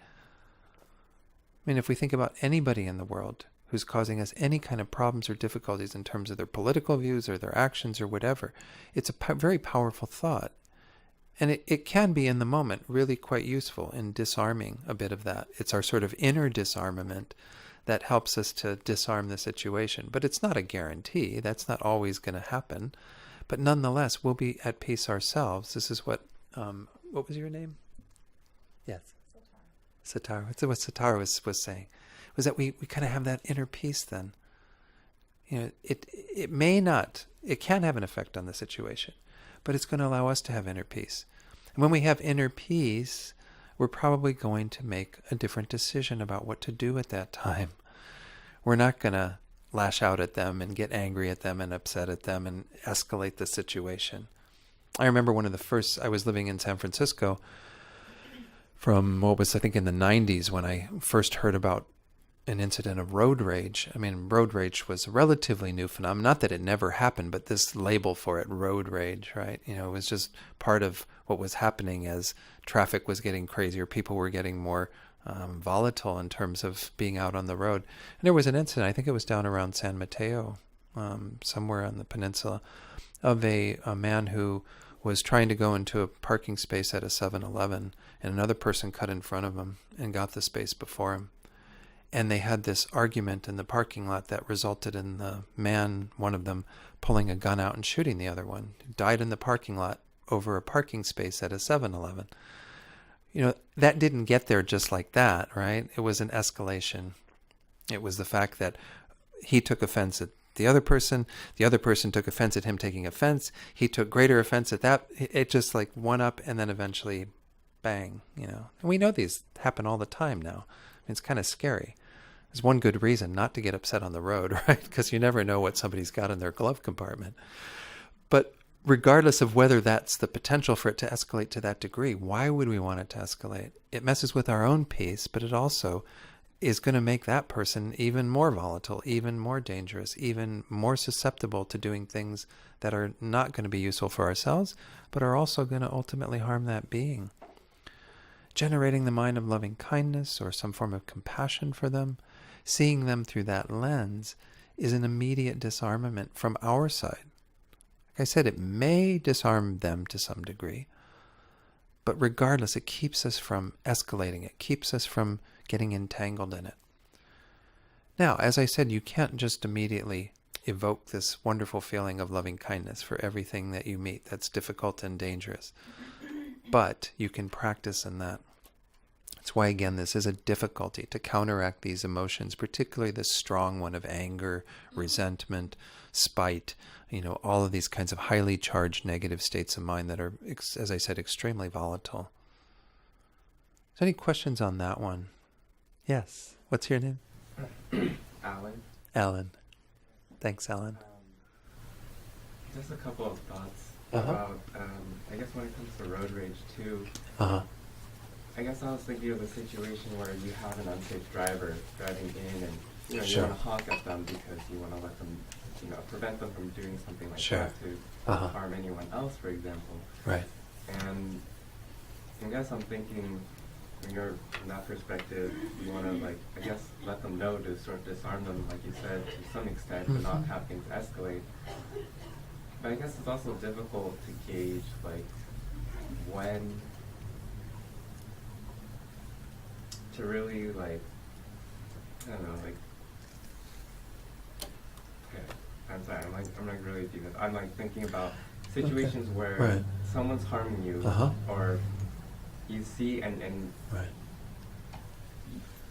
I mean, if we think about anybody in the world who's causing us any kind of problems or difficulties in terms of their political views or their actions or whatever, it's a very powerful thought. And it can be in the moment really quite useful in disarming a bit of that. It's our sort of inner disarmament that helps us to disarm the situation. But it's not a guarantee. That's not always going to happen. But nonetheless, we'll be at peace ourselves. This is what was your name? Yes. Sitar. That's what Sitar was saying. Was that we kind of have that inner peace then. It can have an effect on the situation, but it's going to allow us to have inner peace. And when we have inner peace, we're probably going to make a different decision about what to do at that time. We're not going to lash out at them and get angry at them and upset at them and escalate the situation. I remember I was living in San Francisco from I think in the 90s when I first heard about an incident of road rage. I mean, road rage was a relatively new phenomenon. Not that it never happened, but this label for it, road rage, right? It was just part of what was happening as traffic was getting crazier. People were getting more volatile in terms of being out on the road. And there was an incident, I think it was down around San Mateo, somewhere on the peninsula, of a man who was trying to go into a parking space at a 7-Eleven, and another person cut in front of him and got the space before him. And they had this argument in the parking lot that resulted in the man, one of them, pulling a gun out and shooting the other one. He died in the parking lot over a parking space at a 7-Eleven. That didn't get there just like that, right? It was an escalation. It was the fact that he took offense at the other person took offense at him taking offense, he took greater offense at that. It just like one up and then eventually bang, And we know these happen all the time now. It's kind of scary. There's one good reason not to get upset on the road, right? Because you never know what somebody's got in their glove compartment. But regardless of whether that's the potential for it to escalate to that degree, why would we want it to escalate? It messes with our own peace, but it also is going to make that person even more volatile, even more dangerous, even more susceptible to doing things that are not going to be useful for ourselves, but are also going to ultimately harm that being. Generating the mind of loving kindness or some form of compassion for them, seeing them through that lens, is an immediate disarmament from our side. Like I said, it may disarm them to some degree, but regardless, it keeps us from escalating. It keeps us from getting entangled in it. Now, as I said, you can't just immediately evoke this wonderful feeling of loving kindness for everything that you meet that's difficult and dangerous. But you can practice in that. That's why, again, this is a difficulty to counteract these emotions, particularly the strong one of anger, resentment, spite, all of these kinds of highly charged negative states of mind that are, as I said, extremely volatile. Is there any questions on that one? Yes. What's your name? Alan. Alan. Thanks, Alan. Just a couple of thoughts Uh-huh. about, I guess when it comes to road rage too, Uh-huh. I guess I was thinking of a situation where you have an unsafe driver driving in and you know, Sure. you want to honk at them because you want to let them, you know, prevent them from doing something like Sure. that to Uh-huh. harm anyone else, for example. Right. And I guess I'm thinking, when you're from that perspective, you want to, like, I guess, let them know to sort of disarm them, like you said, to some extent, but not have things escalate. But I guess it's also difficult to gauge, like, when to really, like, I don't know, like, okay, I'm sorry, I'm like really deep. I'm like thinking about situations where Right. someone's harming you, Uh-huh. or you see, and Right.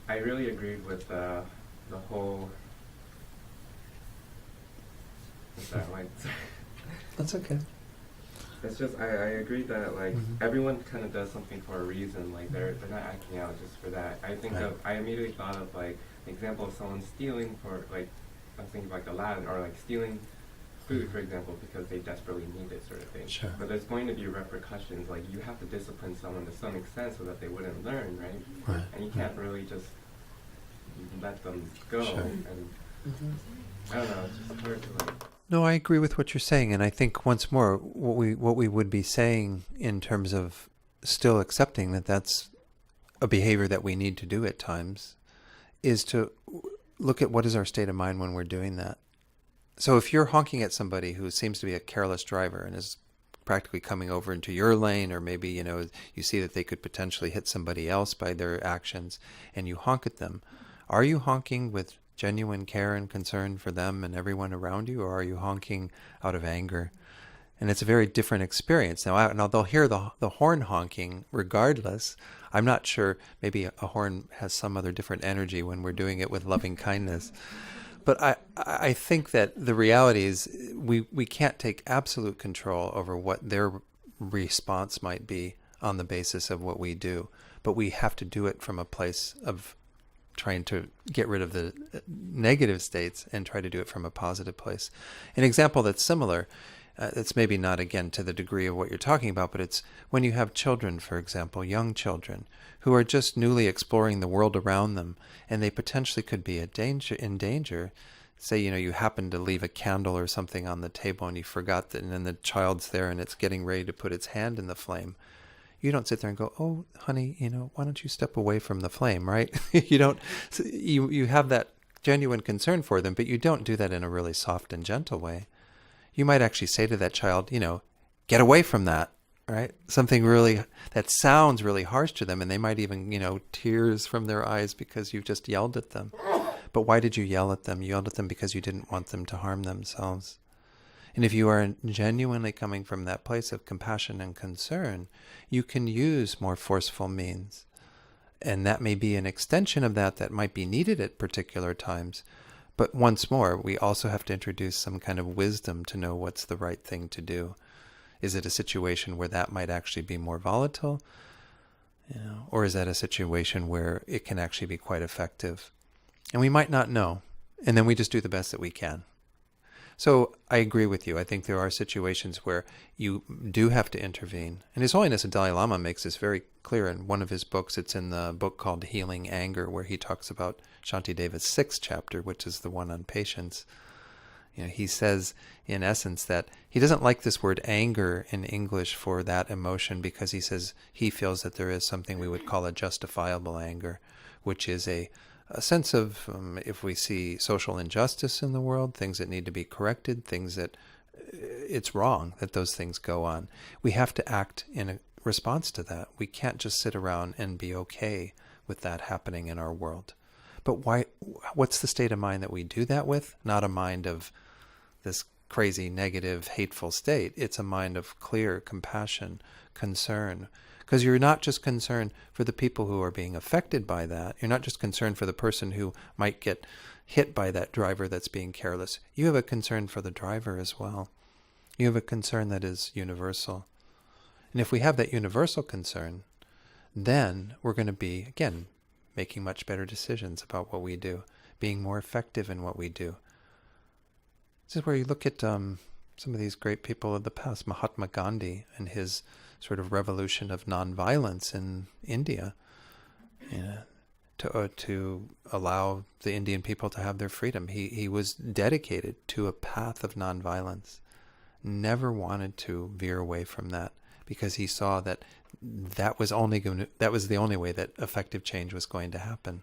I really agreed with the whole. I'm sorry, I'm like, That's okay. it's just I agree that like Mhm. everyone kind of does something for a reason. Like they're not acting out just for that. I think Right. I immediately thought of like the example of someone stealing for like I was thinking like Aladdin, or like stealing food, for example, because they desperately need it, sort of thing. Sure. But there's going to be repercussions. Like you have to discipline someone to some extent so that they wouldn't learn, right? Right. And you can't really just let them go. Sure. And I don't know. It's just hard to like. No, I agree with what you're saying, and I think once more, what we would be saying in terms of still accepting that that's a behavior that we need to do at times, is to look at what is our state of mind when we're doing that. So if you're honking at somebody who seems to be a careless driver and is practically coming over into your lane, or maybe you see that they could potentially hit somebody else by their actions, and you honk at them, are you honking with genuine care and concern for them and everyone around you, or are you honking out of anger? And it's a very different experience. Now they'll hear the horn honking regardless. I'm not sure, maybe a horn has some other different energy when we're doing it with loving kindness. But I think that the reality is we can't take absolute control over what their response might be on the basis of what we do. But we have to do it from a place of trying to get rid of the negative states and try to do it from a positive place. An example that's similar, it's maybe not, again, to the degree of what you're talking about, but it's when you have children, for example, young children, who are just newly exploring the world around them, and they potentially could be in danger. Say, you happen to leave a candle or something on the table and you forgot that, and then the child's there and it's getting ready to put its hand in the flame. You don't sit there and go, "Oh, honey, why don't you step away from the flame," right? You don't. You have that genuine concern for them, but you don't do that in a really soft and gentle way. You might actually say to that child, "Get away from that," right? Something really that sounds really harsh to them, and they might even, tears from their eyes because you've just yelled at them. But why did you yell at them? You yelled at them because you didn't want them to harm themselves. And if you are genuinely coming from that place of compassion and concern, you can use more forceful means. And that may be an extension of that might be needed at particular times. But once more, we also have to introduce some kind of wisdom to know what's the right thing to do. Is it a situation where that might actually be more volatile? Or is that a situation where it can actually be quite effective? And we might not know. And then we just do the best that we can. So I agree with you. I think there are situations where you do have to intervene. And His Holiness the Dalai Lama makes this very clear in one of his books. It's in the book called Healing Anger, where he talks about Shantideva's 6th chapter, which is the one on patience. He says, in essence, that he doesn't like this word anger in English for that emotion, because he says he feels that there is something we would call a justifiable anger, which is a sense of, if we see social injustice in the world, things that need to be corrected, things that it's wrong that those things go on. We have to act in a response to that. We can't just sit around and be okay with that happening in our world. But why? What's the state of mind that we do that with? Not a mind of this crazy, negative, hateful state. It's a mind of clear compassion, concern. Because you're not just concerned for the people who are being affected by that. You're not just concerned for the person who might get hit by that driver that's being careless. You have a concern for the driver as well. You have a concern that is universal. And if we have that universal concern, then we're going to be, again, making much better decisions about what we do, being more effective in what we do. This is where you look at some of these great people of the past, Mahatma Gandhi and his sort of revolution of nonviolence in India. to allow the Indian people to have their freedom. He was dedicated to a path of nonviolence, never wanted to veer away from that, because he saw that that was the only way that effective change was going to happen.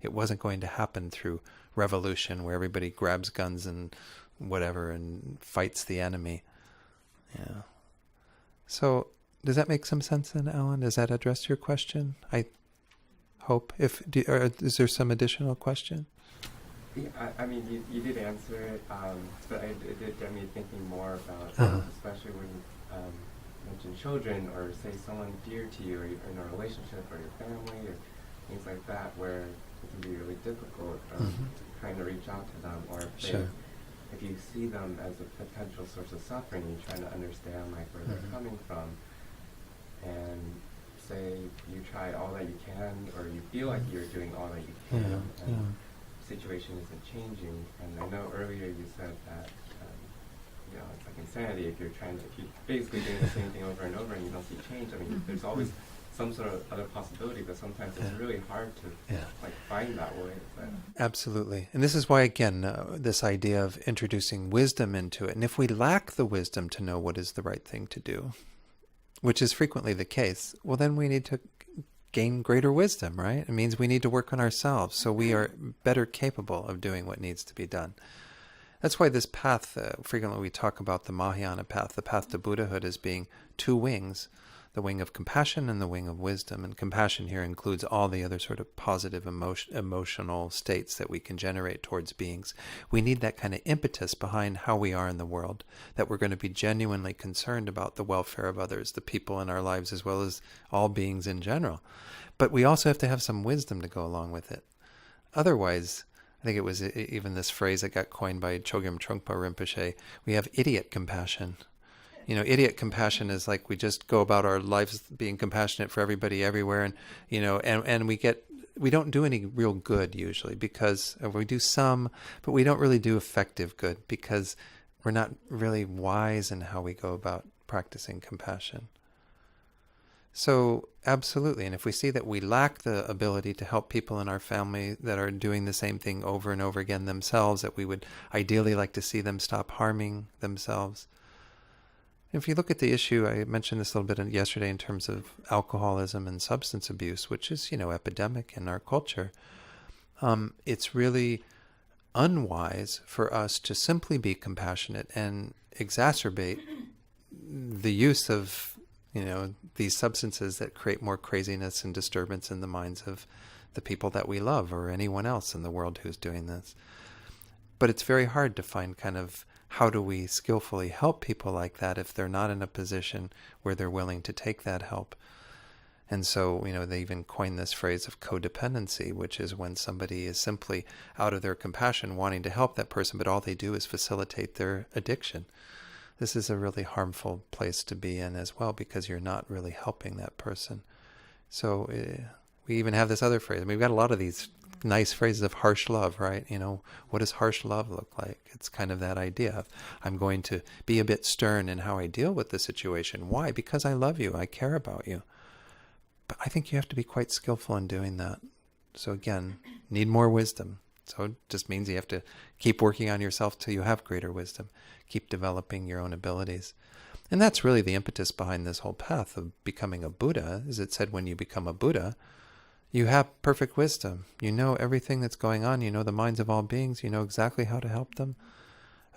It wasn't going to happen through revolution where everybody grabs guns and whatever and fights the enemy. Yeah. So does that make some sense then, Alan? Does that address your question? I hope. Is there some additional question? Yeah, I mean, you did answer it, but it did get me thinking more about, especially when you mention children, or say someone dear to you, or you're in a relationship, or your family, or things like that, where it can be really difficult trying to reach out to them, or if you see them as a potential source of suffering, you're trying to understand like where they're coming from, and say you try all that you can, or you feel like you're doing all that you can, and the situation isn't changing. And I know earlier you said that it's like insanity if you're basically doing the same thing over and over and you don't see change. I mean, there's always some sort of other possibility, but sometimes it's really hard to like find that way. But Absolutely. And this is why, again, this idea of introducing wisdom into it. And if we lack the wisdom to know what is the right thing to do, which is frequently the case, well, then we need to gain greater wisdom, right? It means we need to work on ourselves so we are better capable of doing what needs to be done. That's why this path, frequently we talk about the Mahayana path, the path to Buddhahood, as being two wings, the wing of compassion and the wing of wisdom. And compassion here includes all the other sort of positive emotional states that we can generate towards beings. We need that kind of impetus behind how we are in the world, that we're going to be genuinely concerned about the welfare of others, the people in our lives, as well as all beings in general. But we also have to have some wisdom to go along with it. Otherwise, I think it was even this phrase that got coined by Chogyam Trungpa Rinpoche, we have idiot compassion. Idiot compassion is like we just go about our lives being compassionate for everybody everywhere, and and we don't do any real good usually, because we do some, but we don't really do effective good because we're not really wise in how we go about practicing compassion. So absolutely, and if we see that we lack the ability to help people in our family that are doing the same thing over and over again themselves, that we would ideally like to see them stop harming themselves. If you look at the issue, I mentioned this a little bit yesterday in terms of alcoholism and substance abuse, which is, epidemic in our culture. It's really unwise for us to simply be compassionate and exacerbate the use of, these substances that create more craziness and disturbance in the minds of the people that we love, or anyone else in the world who's doing this. But it's very hard to find kind of how do we skillfully help people like that if they're not in a position where they're willing to take that help. And so, they even coined this phrase of codependency, which is when somebody is simply out of their compassion wanting to help that person, but all they do is facilitate their addiction. This is a really harmful place to be in as well, because you're not really helping that person. So we even have this other phrase. We've got a lot of these nice phrases of harsh love, right? What does harsh love look like? It's kind of that idea of, I'm going to be a bit stern in how I deal with the situation. Why? Because I love you. I care about you. But I think you have to be quite skillful in doing that. So again, need more wisdom. So it just means you have to keep working on yourself till you have greater wisdom. Keep developing your own abilities. And that's really the impetus behind this whole path of becoming a Buddha. As it said, when you become a Buddha, you have perfect wisdom. You know everything that's going on. You know the minds of all beings. You know exactly how to help them.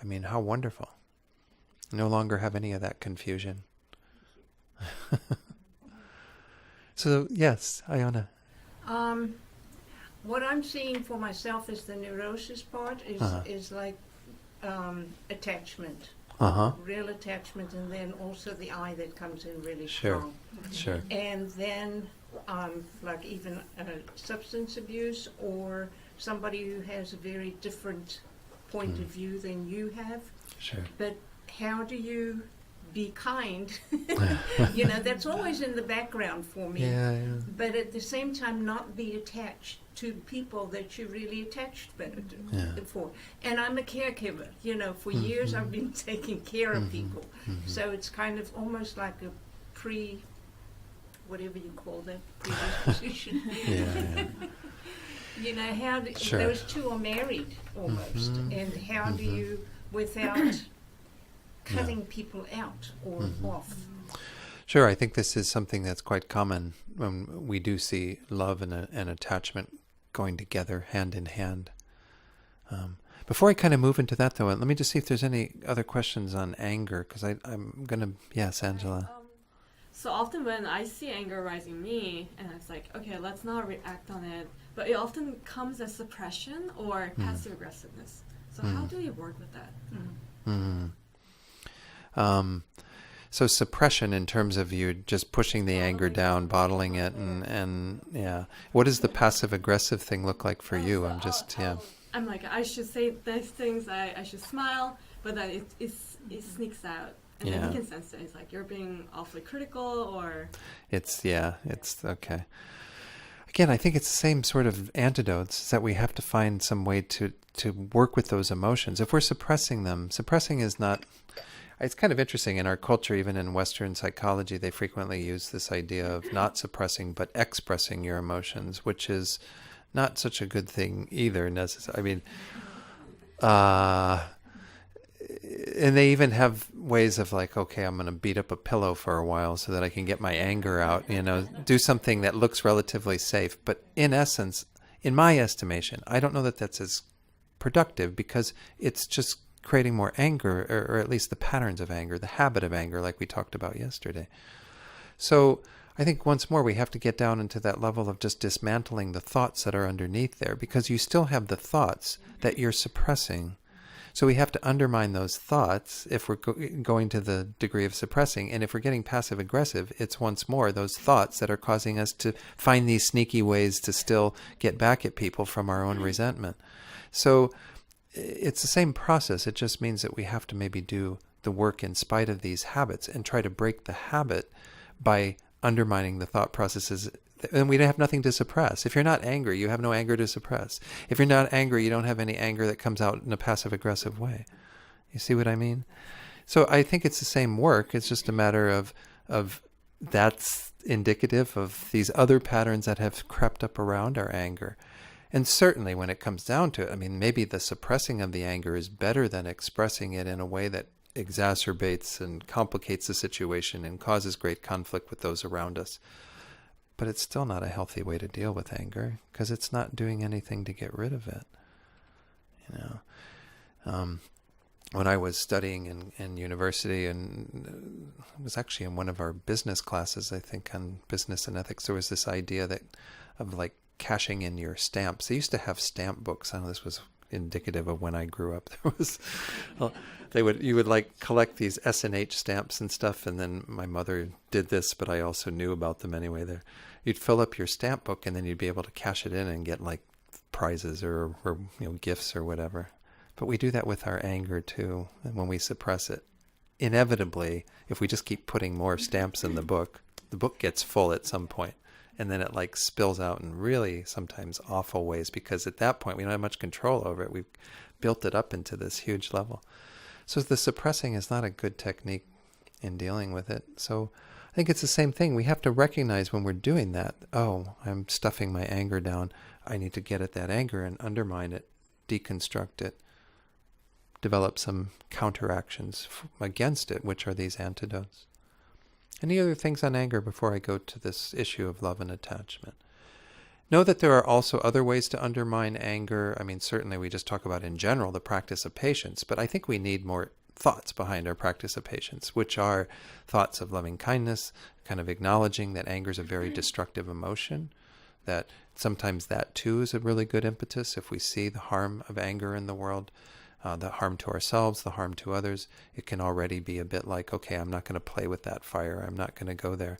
I mean, how wonderful. You no longer have any of that confusion. So, yes, Ayana. What I'm seeing for myself is the neurosis part is like attachment. Real attachment, and then also the I that comes in really strong. Sure. And then like even substance abuse, or somebody who has a very different point of view than you have. Sure. But how do you be kind? That's always in the background for me. Yeah. But at the same time, not be attached to people that you're really attached for. And I'm a caregiver. For years I've been taking care of people. So it's kind of almost like a whatever you call that, predisposition. Yeah. You know, how do, Sure. those two are married almost, Mhm. and how do Mhm. you, without cutting people out or Mhm. off? Sure, I think this is something that's quite common when we do see love and attachment going together, hand in hand. Before I kind of move into that, though, let me just see if there's any other questions on anger, because I'm going to... Yes, Angela. So often when I see anger rising in me, and it's like, okay, let's not react on it, but it often comes as suppression or passive aggressiveness. So how do you work with that? Mm. So suppression in terms of you just pushing the anger down, bottling it, and yeah. What does the passive aggressive thing look like for you? I'm just, yeah. I'm like, I should say these things, I should smile, but then it sneaks out. And then Yeah. he can sense it. It's like, you're being awfully critical, or... It's okay. Again, I think it's the same sort of antidotes, is that we have to find some way to work with those emotions. If we're suppressing them, suppressing is not... It's kind of interesting in our culture, even in Western psychology, they frequently use this idea of not suppressing, but expressing your emotions, which is not such a good thing either. I mean, and they even have ways of like, okay, I'm going to beat up a pillow for a while so that I can get my anger out, do something that looks relatively safe. But in essence, in my estimation, I don't know that that's as productive, because it's just creating more anger, or at least the patterns of anger, the habit of anger, like we talked about yesterday. So I think once more we have to get down into that level of just dismantling the thoughts that are underneath there, because you still have the thoughts that you're suppressing. So we have to undermine those thoughts if we're going to the degree of suppressing. And if we're getting passive aggressive, it's once more those thoughts that are causing us to find these sneaky ways to still get back at people from our own resentment. So it's the same process. It just means that we have to maybe do the work in spite of these habits and try to break the habit by undermining the thought processes. And we have nothing to suppress. If you're not angry, you have no anger to suppress. If you're not angry, you don't have any anger that comes out in a passive-aggressive way. You see what I mean? So I think it's the same work. It's just a matter of that's indicative of these other patterns that have crept up around our anger. And certainly when it comes down to it, I mean, maybe the suppressing of the anger is better than expressing it in a way that exacerbates and complicates the situation and causes great conflict with those around us. But it's still not a healthy way to deal with anger, because it's not doing anything to get rid of it. When I was studying in university, and it was actually in one of our business classes, I think on business and ethics, there was this idea of like cashing in your stamps. They used to have stamp books. I know this was indicative of when I grew up. There was, you would like collect these S&H stamps and stuff, and then my mother did this, but I also knew about them anyway. You'd fill up your stamp book, and then you'd be able to cash it in and get like prizes or gifts or whatever. But we do that with our anger too, and when we suppress it. Inevitably, if we just keep putting more stamps in the book gets full at some point. And then it like spills out in really sometimes awful ways, because at that point we don't have much control over it. We've built it up into this huge level. So the suppressing is not a good technique in dealing with it. So I think it's the same thing. We have to recognize when we're doing that, oh, I'm stuffing my anger down. I need to get at that anger and undermine it, deconstruct it, develop some counteractions against it, which are these antidotes. Any other things on anger before I go to this issue of love and attachment? Know that there are also other ways to undermine anger. I mean, certainly we just talk about in general the practice of patience, but I think we need more thoughts behind our practice of patience, which are thoughts of loving kindness, kind of acknowledging that anger is a very destructive emotion, that sometimes that too is a really good impetus. If we see the harm of anger in the world, the harm to ourselves, the harm to others, it can already be a bit like, okay, I'm not going to play with that fire. I'm not going to go there.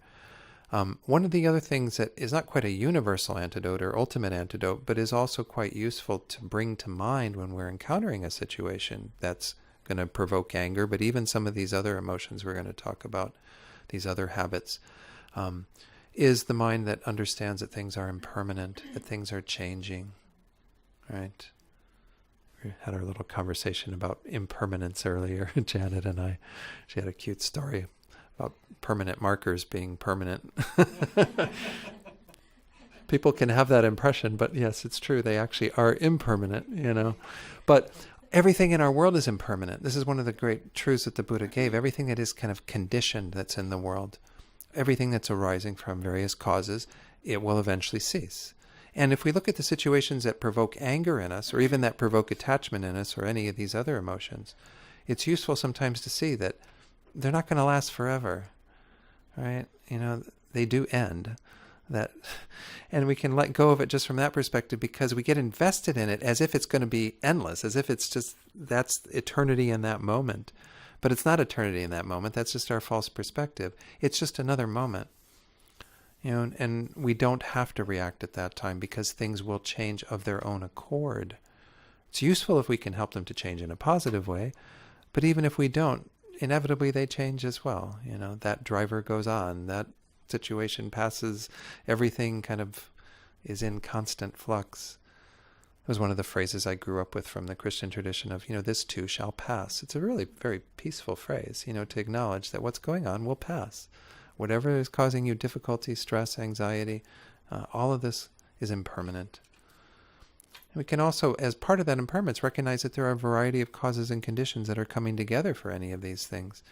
One of the other things that is not quite a universal antidote or ultimate antidote, but is also quite useful to bring to mind when we're encountering a situation that's going to provoke anger, but even some of these other emotions we're going to talk about, these other habits, is the mind that understands that things are impermanent, that things are changing, right? We had our little conversation about impermanence earlier, Janet and I. She had a cute story about permanent markers being permanent. People can have that impression, but yes, it's true. They actually are impermanent, you know. But everything in our world is impermanent. This is one of the great truths that the Buddha gave. Everything that is kind of conditioned that's in the world, everything that's arising from various causes, it will eventually cease. And if we look at the situations that provoke anger in us, or even that provoke attachment in us, or any of these other emotions, it's useful sometimes to see that they're not going to last forever, right? You know, they do end. And we can let go of it just from that perspective, because we get invested in it as if it's going to be endless, as if it's just, that's eternity in that moment. But it's not eternity in that moment. That's just our false perspective. It's just another moment. You know, and we don't have to react at that time, because things will change of their own accord. It's useful if we can help them to change in a positive way, but even if we don't, inevitably they change as well. You know, that driver goes on, that situation passes, everything kind of is in constant flux. It was one of the phrases I grew up with from the Christian tradition of, you know, this too shall pass. It's a really very peaceful phrase, you know, to acknowledge that what's going on will pass. Whatever is causing you difficulty, stress, anxiety, all of this is impermanent. And we can also, as part of that impermanence, recognize that there are a variety of causes and conditions that are coming together for any of these things.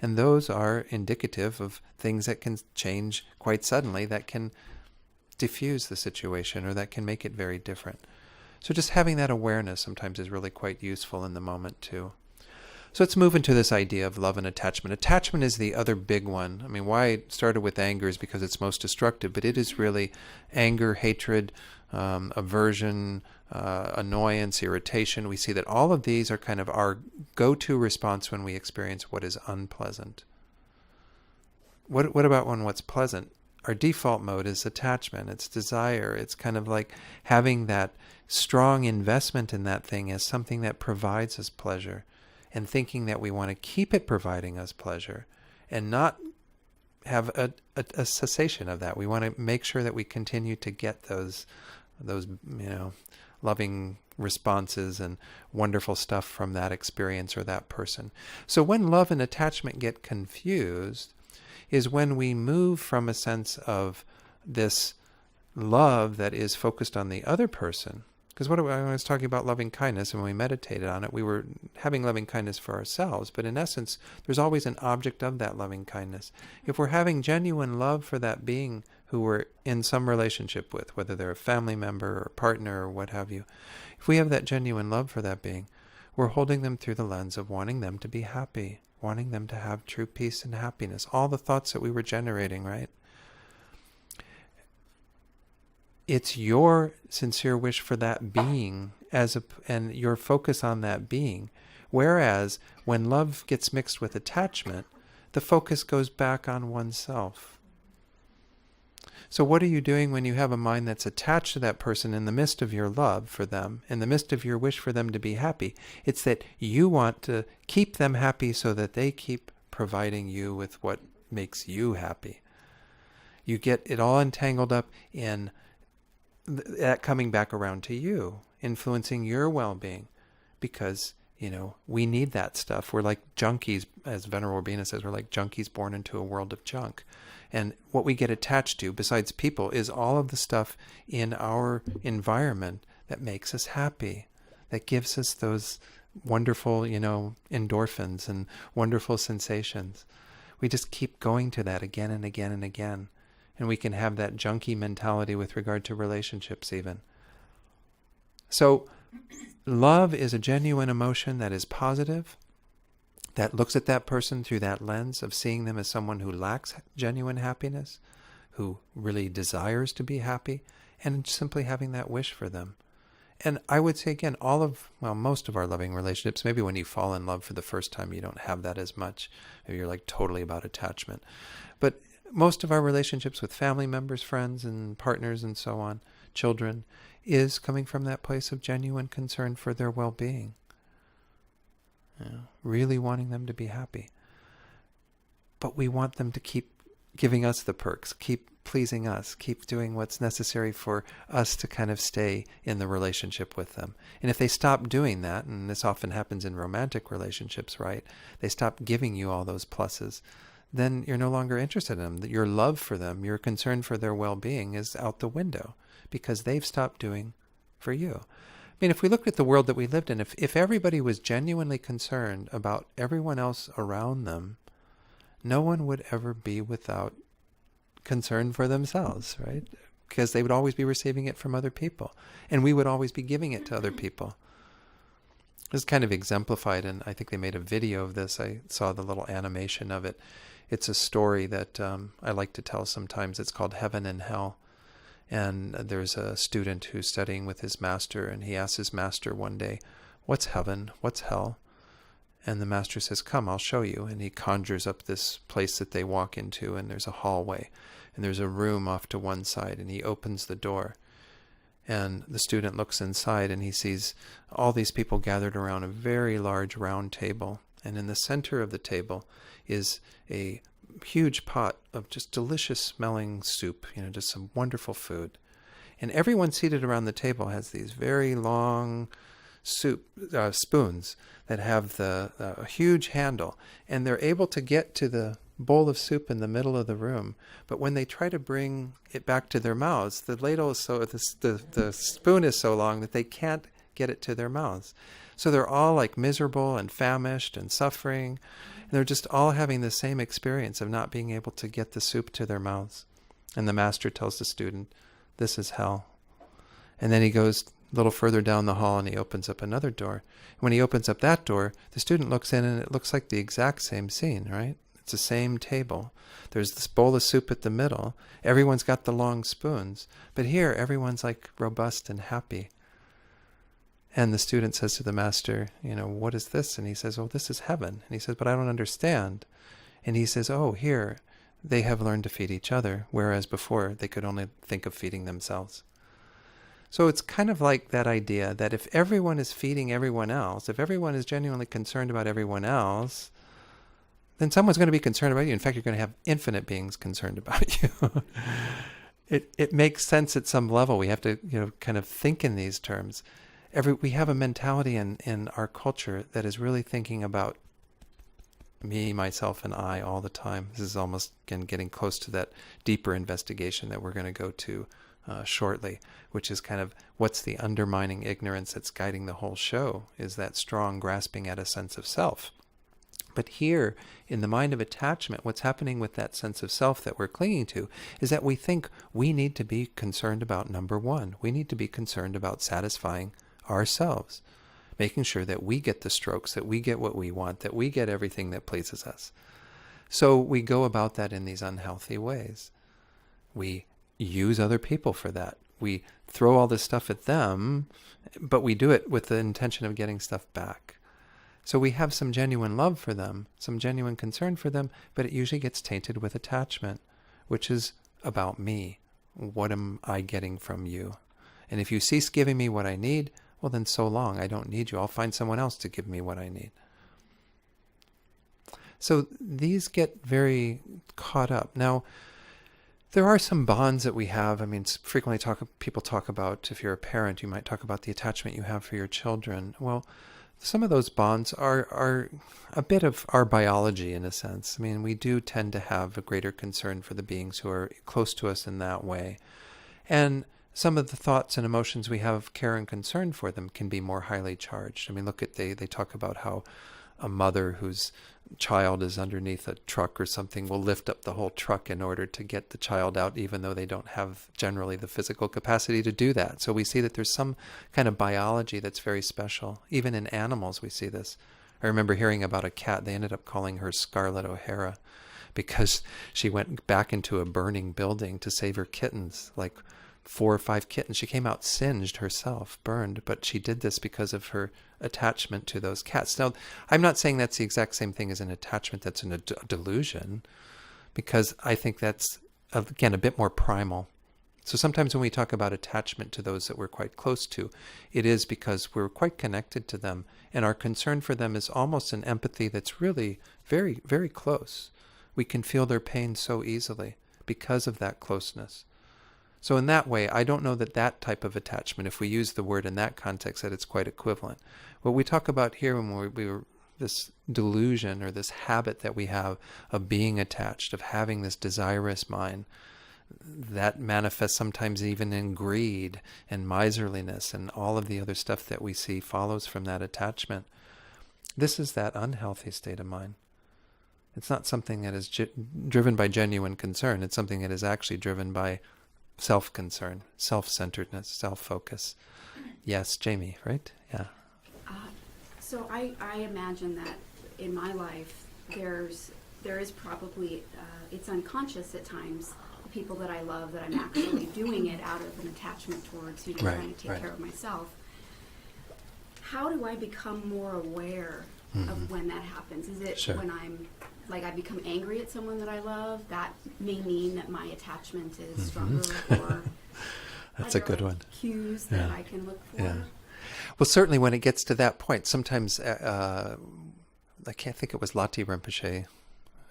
And those are indicative of things that can change quite suddenly, that can diffuse the situation, or that can make it very different. So just having that awareness sometimes is really quite useful in the moment too. So let's move into this idea of love and attachment. Attachment is the other big one. I mean, why I started with anger is because it's most destructive, but it is really anger, hatred, aversion, annoyance, irritation. We see that all of these are kind of our go-to response when we experience what is unpleasant. What about when what's pleasant? Our default mode is attachment, it's desire, it's kind of like having that strong investment in that thing as something that provides us pleasure, and thinking that we want to keep it providing us pleasure and not have a cessation of that. We want to make sure that we continue to get those loving responses and wonderful stuff from that experience or that person. So when love and attachment get confused is when we move from a sense of this love that is focused on the other person. Because when I was talking about loving kindness and when we meditated on it, we were having loving kindness for ourselves. But in essence, there's always an object of that loving kindness. If we're having genuine love for that being who we're in some relationship with, whether they're a family member or a partner or what have you, if we have that genuine love for that being, we're holding them through the lens of wanting them to be happy, wanting them to have true peace and happiness, all the thoughts that we were generating, right? It's your sincere wish for that being and your focus on that being. Whereas when love gets mixed with attachment, the focus goes back on oneself. So what are you doing when you have a mind that's attached to that person in the midst of your love for them, in the midst of your wish for them to be happy? It's that you want to keep them happy so that they keep providing you with what makes you happy. You get it all entangled up in that coming back around to you, influencing your well-being, because, you know, we need that stuff. We're like junkies, as Venerable Urbina says, we're like junkies born into a world of junk. And what we get attached to, besides people, is all of the stuff in our environment that makes us happy, that gives us those wonderful, you know, endorphins and wonderful sensations. We just keep going to that again and again and again. And we can have that junkie mentality with regard to relationships even. So love is a genuine emotion that is positive, that looks at that person through that lens of seeing them as someone who lacks genuine happiness, who really desires to be happy, and simply having that wish for them. And I would say again, most of our loving relationships, maybe when you fall in love for the first time, you don't have that as much. Maybe you're like totally about attachment. But most of our relationships with family members, friends, and partners, and so on, children, is coming from that place of genuine concern for their well-being. You know, really wanting them to be happy. But we want them to keep giving us the perks, keep pleasing us, keep doing what's necessary for us to kind of stay in the relationship with them. And if they stop doing that, and this often happens in romantic relationships, right? They stop giving you all those pluses, then you're no longer interested in them. Your love for them, your concern for their well-being is out the window because they've stopped doing for you. I mean, if we looked at the world that we lived in, if everybody was genuinely concerned about everyone else around them, no one would ever be without concern for themselves, right? Because they would always be receiving it from other people. And we would always be giving it to other people. This is kind of exemplified, and I think they made a video of this. I saw the little animation of it. It's a story that I like to tell sometimes. It's called Heaven and Hell. And there's a student who's studying with his master, and he asks his master one day, "What's heaven? What's hell?" And the master says, "Come, I'll show you." And he conjures up this place that they walk into, and there's a hallway, and there's a room off to one side, and he opens the door. And the student looks inside, and he sees all these people gathered around a very large round table. And in the center of the table is a huge pot of just delicious smelling soup, just some wonderful food. And everyone seated around the table has these very long spoons that have a huge handle, and they're able to get to the bowl of soup in the middle of the room. But when they try to bring it back to their mouths, the ladle is the spoon is so long that they can't get it to their mouths. So they're all like miserable and famished and suffering. And they're just all having the same experience of not being able to get the soup to their mouths. And the master tells the student, "This is hell." And then he goes a little further down the hall and he opens up another door. And when he opens up that door, the student looks in and it looks like the exact same scene, right? It's the same table. There's this bowl of soup at the middle. Everyone's got the long spoons. But here, everyone's like robust and happy. And the student says to the master, "What is this?" And he says, "Oh, this is heaven." And he says, "But I don't understand." And he says, "Oh, here, they have learned to feed each other, whereas before they could only think of feeding themselves." So it's kind of like that idea that if everyone is feeding everyone else, if everyone is genuinely concerned about everyone else, then someone's going to be concerned about you. In fact, you're going to have infinite beings concerned about you. It makes sense at some level. We have to kind of think in these terms. We have a mentality in our culture that is really thinking about me, myself, and I all the time. This is almost, again, getting close to that deeper investigation that we're going to go to shortly, which is kind of what's the undermining ignorance that's guiding the whole show, is that strong grasping at a sense of self. But here, in the mind of attachment, what's happening with that sense of self that we're clinging to is that we think we need to be concerned about number one. We need to be concerned about satisfying ourselves, making sure that we get the strokes, that we get what we want, that we get everything that pleases us. So we go about that in these unhealthy ways. We use other people for that. We throw all this stuff at them, but we do it with the intention of getting stuff back. So we have some genuine love for them, some genuine concern for them, but it usually gets tainted with attachment, which is about me. What am I getting from you? And if you cease giving me what I need, well then so long, I don't need you. I'll find someone else to give me what I need. So these get very caught up. Now, there are some bonds that we have. I mean, frequently people talk about, if you're a parent, you might talk about the attachment you have for your children. Well, some of those bonds are a bit of our biology in a sense. I mean, we do tend to have a greater concern for the beings who are close to us in that way. And some of the thoughts and emotions we have of care and concern for them can be more highly charged. I mean, look at, they talk about how a mother whose child is underneath a truck or something will lift up the whole truck in order to get the child out, even though they don't have generally the physical capacity to do that. So we see that there's some kind of biology that's very special. Even in animals we see this. I remember hearing about a cat. They ended up calling her Scarlet O'Hara because she went back into a burning building to save her kittens, like 4 or 5 kittens. She came out singed herself, burned, but she did this because of her attachment to those cats. Now, I'm not saying that's the exact same thing as an attachment that's a delusion, because I think that's, again, a bit more primal. So sometimes when we talk about attachment to those that we're quite close to, it is because we're quite connected to them, and our concern for them is almost an empathy that's really very, very close. We can feel their pain so easily because of that closeness. So in that way, I don't know that type of attachment, if we use the word in that context, that it's quite equivalent. What we talk about here when we were this delusion or this habit that we have of being attached, of having this desirous mind, that manifests sometimes even in greed and miserliness, and all of the other stuff that we see follows from that attachment. This is that unhealthy state of mind. It's not something that is driven by genuine concern. It's something that is actually driven by self-concern, self-centeredness, self-focus. Yes, Jamie, right? Yeah. So I imagine that in my life, there is probably, it's unconscious at times, the people that I love, that I'm actually doing it out of an attachment towards, Right, trying to take right. care of myself. How do I become more aware of when that happens? Is it Sure. when I become angry at someone that I love? That may mean that my attachment is stronger, or That's are a good there, one. cues that Yeah. I can look for? Yeah. Well, certainly when it gets to that point, sometimes, I can't think it was Lati Rinpoche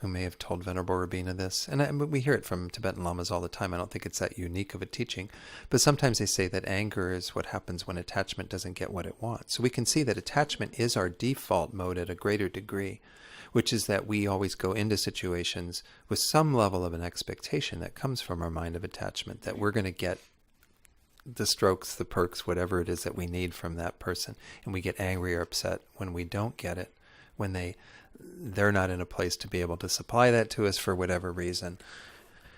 who may have told Venerable Rabina this, and we hear it from Tibetan Lamas all the time. I don't think it's that unique of a teaching, but sometimes they say that anger is what happens when attachment doesn't get what it wants. So we can see that attachment is our default mode at a greater degree, which is that we always go into situations with some level of an expectation that comes from our mind of attachment, that we're going to get the strokes, the perks, whatever it is that we need from that person. And we get angry or upset when we don't get it, when they're not in a place to be able to supply that to us for whatever reason.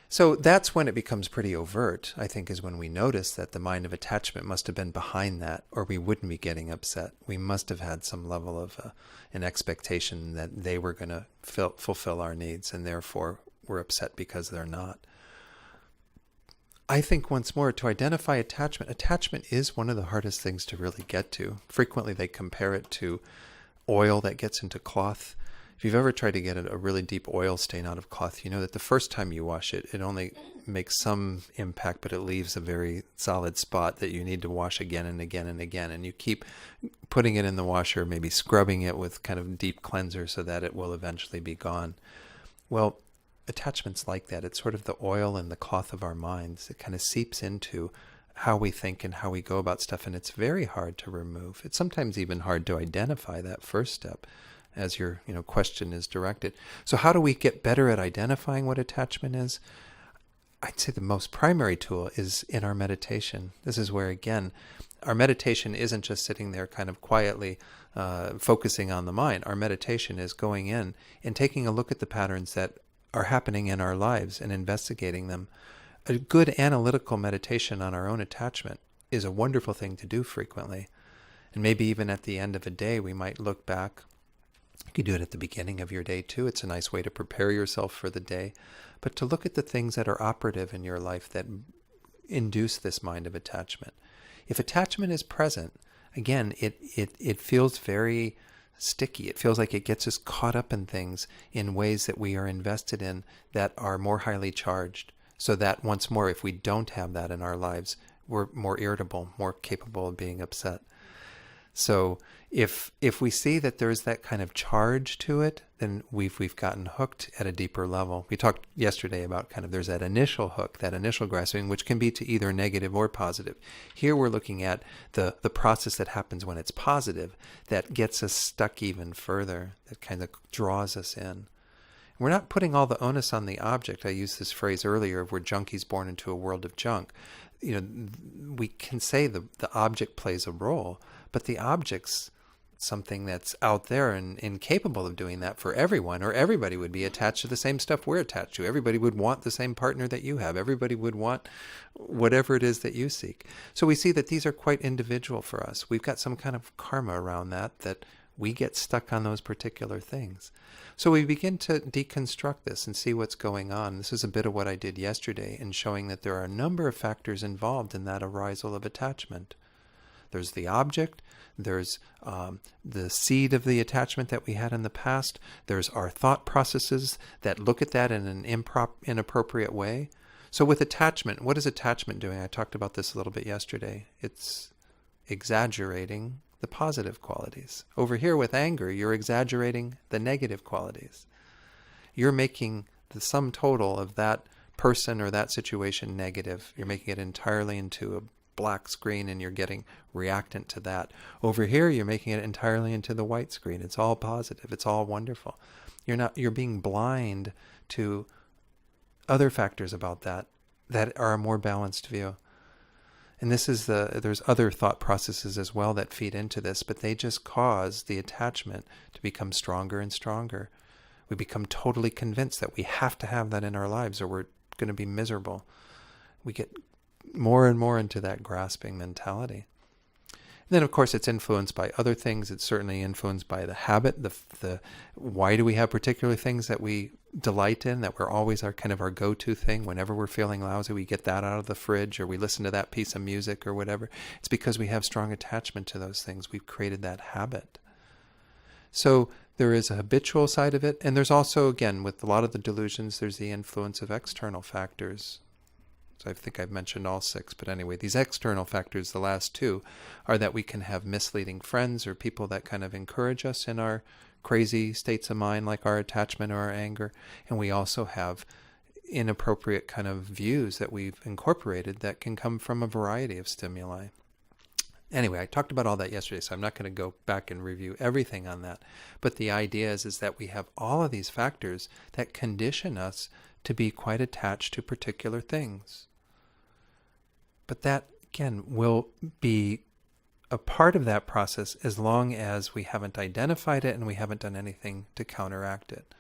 So that's when it becomes pretty overt, I think, is when we notice that the mind of attachment must have been behind that, or we wouldn't be getting upset. We must have had some level of an expectation that they were going to fulfill our needs, and therefore we're upset because they're not. I think, once more, to identify attachment is one of the hardest things to really get to. Frequently they compare it to oil that gets into cloth. If you've ever tried to get a really deep oil stain out of cloth, you know that the first time you wash it, it only makes some impact, but it leaves a very solid spot that you need to wash again and again and again. And you keep putting it in the washer, maybe scrubbing it with kind of deep cleanser so that it will eventually be gone. Well, attachment's like that. It's sort of the oil and the cloth of our minds. It kind of seeps into how we think and how we go about stuff, and it's very hard to remove. It's sometimes even hard to identify that first step, as your question is directed. So how do we get better at identifying what attachment is? I'd say the most primary tool is in our meditation. This is where, again, our meditation isn't just sitting there kind of quietly focusing on the mind. Our meditation is going in and taking a look at the patterns that are happening in our lives and investigating them. A good analytical meditation on our own attachment is a wonderful thing to do frequently. And maybe even at the end of a day, we might look back. You could do it at the beginning of your day too. It's a nice way to prepare yourself for the day. But to look at the things that are operative in your life that induce this mind of attachment. If attachment is present, again, it feels very sticky. It feels like it gets us caught up in things in ways that we are invested in that are more highly charged. So that, once more, if we don't have that in our lives, we're more irritable, more capable of being upset. So if we see that there's that kind of charge to it, then we've gotten hooked at a deeper level. We talked yesterday about kind of there's that initial hook, that initial grasping, which can be to either negative or positive. Here we're looking at the process that happens when it's positive that gets us stuck even further, that kind of draws us in. We're not putting all the onus on the object. I used this phrase earlier of we're junkies born into a world of junk. We can say the object plays a role, but the object's something that's out there and incapable of doing that for everyone, or everybody would be attached to the same stuff we're attached to. Everybody would want the same partner that you have. Everybody would want whatever it is that you seek. So we see that these are quite individual for us. We've got some kind of karma around that we get stuck on those particular things. So we begin to deconstruct this and see what's going on. This is a bit of what I did yesterday in showing that there are a number of factors involved in that arisal of attachment. There's the object, there's the seed of the attachment that we had in the past, there's our thought processes that look at that in an inappropriate way. So with attachment, what is attachment doing? I talked about this a little bit yesterday. It's exaggerating the positive qualities. Over here with anger, you're exaggerating the negative qualities. You're making the sum total of that person or that situation negative. You're making it entirely into black screen and you're getting reactant to that. Over here, you're making it entirely into the white screen. It's all positive. It's all wonderful. You're being blind to other factors about that are a more balanced view. And there's other thought processes as well that feed into this, but they just cause the attachment to become stronger and stronger. We become totally convinced that we have to have that in our lives or we're going to be miserable. We get more and more into that grasping mentality. And then, of course, it's influenced by other things. It's certainly influenced by the habit. The why do we have particular things that we delight in, that we're always our go-to thing? Whenever we're feeling lousy, we get that out of the fridge, or we listen to that piece of music or whatever. It's because we have strong attachment to those things. We've created that habit. So there is a habitual side of it. And there's also, again, with a lot of the delusions, there's the influence of external factors. So I think I've mentioned all 6, but anyway, these external factors, the last 2, are that we can have misleading friends or people that kind of encourage us in our crazy states of mind, like our attachment or our anger. And we also have inappropriate kind of views that we've incorporated that can come from a variety of stimuli. Anyway, I talked about all that yesterday, so I'm not going to go back and review everything on that. But the idea is that we have all of these factors that condition us to be quite attached to particular things. But that, again, will be a part of that process as long as we haven't identified it and we haven't done anything to counteract it.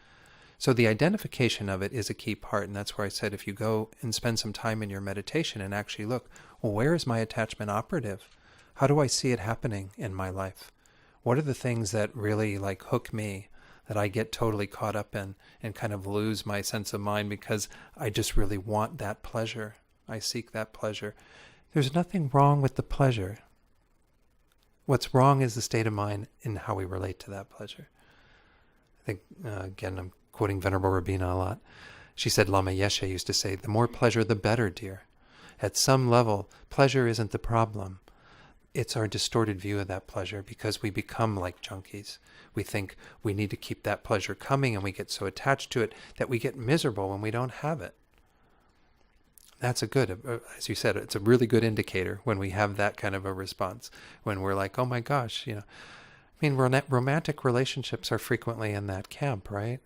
So the identification of it is a key part, and that's where I said if you go and spend some time in your meditation and actually look, well, where is my attachment operative? How do I see it happening in my life? What are the things that really hook me, that I get totally caught up in and kind of lose my sense of mind because I just really want that pleasure. I seek that pleasure. There's nothing wrong with the pleasure. What's wrong is the state of mind in how we relate to that pleasure. I think, again, I'm quoting Venerable Rabina a lot. She said, Lama Yeshe used to say, the more pleasure, the better, dear. At some level, pleasure isn't the problem. It's our distorted view of that pleasure because we become like junkies. We think we need to keep that pleasure coming and we get so attached to it that we get miserable when we don't have it. That's as you said, it's a really good indicator when we have that kind of a response. When we're like, oh my gosh, romantic relationships are frequently in that camp, right?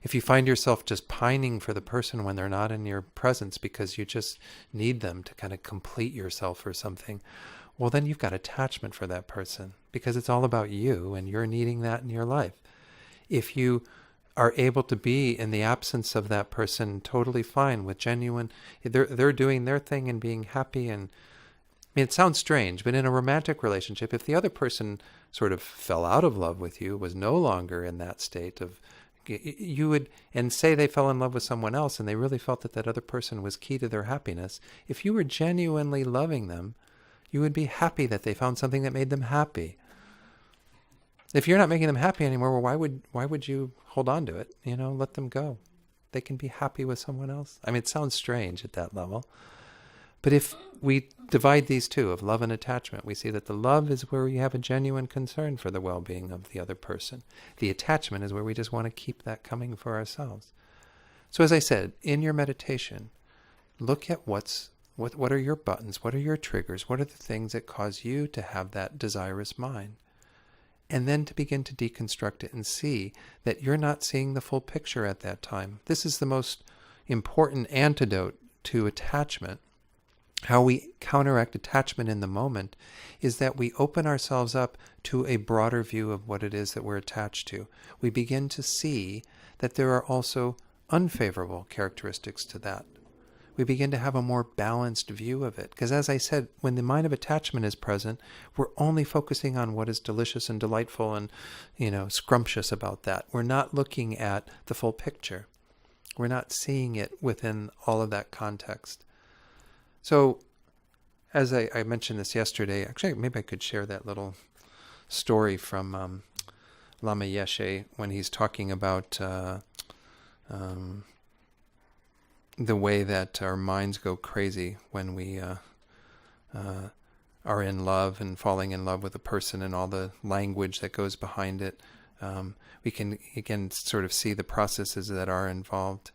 If you find yourself just pining for the person when they're not in your presence because you just need them to kind of complete yourself or something, well, then you've got attachment for that person because it's all about you and you're needing that in your life. If you are able to be in the absence of that person totally fine with genuine, they're doing their thing and being happy. And it sounds strange, but in a romantic relationship, if the other person sort of fell out of love with you, was no longer in that state of, and say they fell in love with someone else and they really felt that other person was key to their happiness, if you were genuinely loving them, you would be happy that they found something that made them happy. If you're not making them happy anymore, well, why would you hold on to it? Let them go. They can be happy with someone else. It sounds strange at that level. But if we divide these two of love and attachment, we see that the love is where we have a genuine concern for the well-being of the other person. The attachment is where we just want to keep that coming for ourselves. So as I said, in your meditation, look at what are your buttons, what are your triggers, what are the things that cause you to have that desirous mind? And then to begin to deconstruct it and see that you're not seeing the full picture at that time. This is the most important antidote to attachment. How we counteract attachment in the moment is that we open ourselves up to a broader view of what it is that we're attached to. We begin to see that there are also unfavorable characteristics to that. We begin to have a more balanced view of it. Because as I said, when the mind of attachment is present, we're only focusing on what is delicious and delightful and, scrumptious about that. We're not looking at the full picture. We're not seeing it within all of that context. So, as I mentioned this yesterday, actually maybe I could share that little story from Lama Yeshe when he's talking about the way that our minds go crazy when we are in love and falling in love with a person and all the language that goes behind it. We can, again, sort of see the processes that are involved.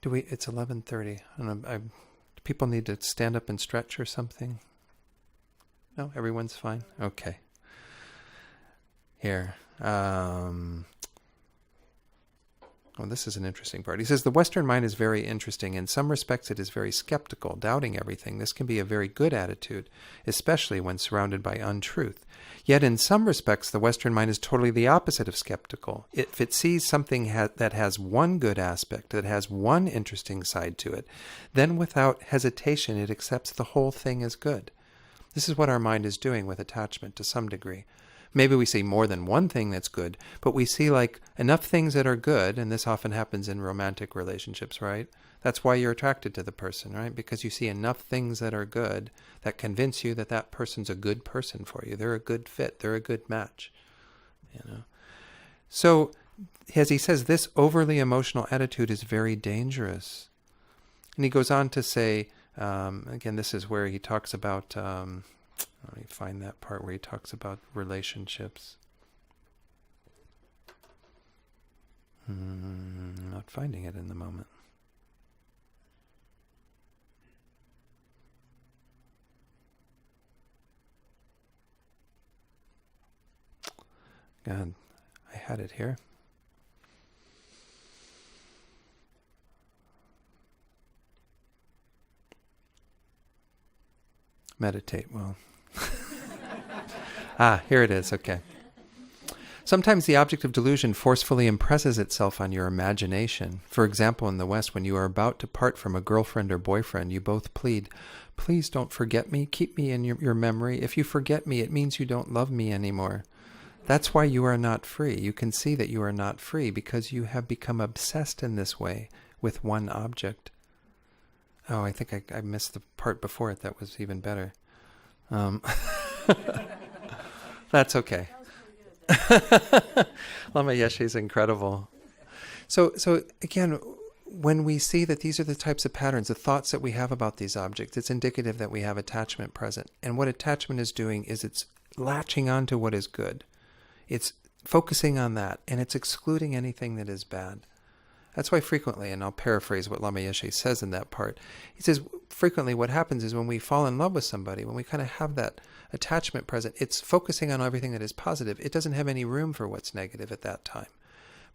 It's 11:30, and I'm people need to stand up and stretch or something? No, everyone's fine? Okay. Here. Well, this is an interesting part. He says, the Western mind is very interesting. In some respects, it is very skeptical, doubting everything. This can be a very good attitude, especially when surrounded by untruth. Yet in some respects, the Western mind is totally the opposite of skeptical. If it sees something that has one good aspect, that has one interesting side to it, then without hesitation, it accepts the whole thing as good. This is what our mind is doing with attachment to some degree. Maybe we see more than one thing that's good, but we see like enough things that are good, and this often happens in romantic relationships, right? That's why you're attracted to the person, right? Because you see enough things that are good that convince you that that person's a good person for you. They're a good fit. They're a good match, you know? So, as he says, this overly emotional attitude is very dangerous. And he goes on to say, again, this is where he talks about... let me find that part where he talks about relationships. Not finding it in the moment. God, I had it here. Meditate. Well, here it is. Okay. Sometimes the object of delusion forcefully impresses itself on your imagination. For example, in the West, when you are about to part from a girlfriend or boyfriend, you both plead, please don't forget me. Keep me in your memory. If you forget me, it means you don't love me anymore. That's why you are not free. You can see that you are not free because you have become obsessed in this way with one object. Oh, I think I missed the part before it that was even better. That's okay. Lama Yeshe is incredible. So again, when we see that these are the types of patterns, the thoughts that we have about these objects, it's indicative that we have attachment present. And what attachment is doing is it's latching on to what is good. It's focusing on that, and it's excluding anything that is bad. That's why frequently, and I'll paraphrase what Lama Yeshe says in that part, he says frequently what happens is when we fall in love with somebody, when we kind of have that attachment present, it's focusing on everything that is positive. It doesn't have any room for what's negative at that time.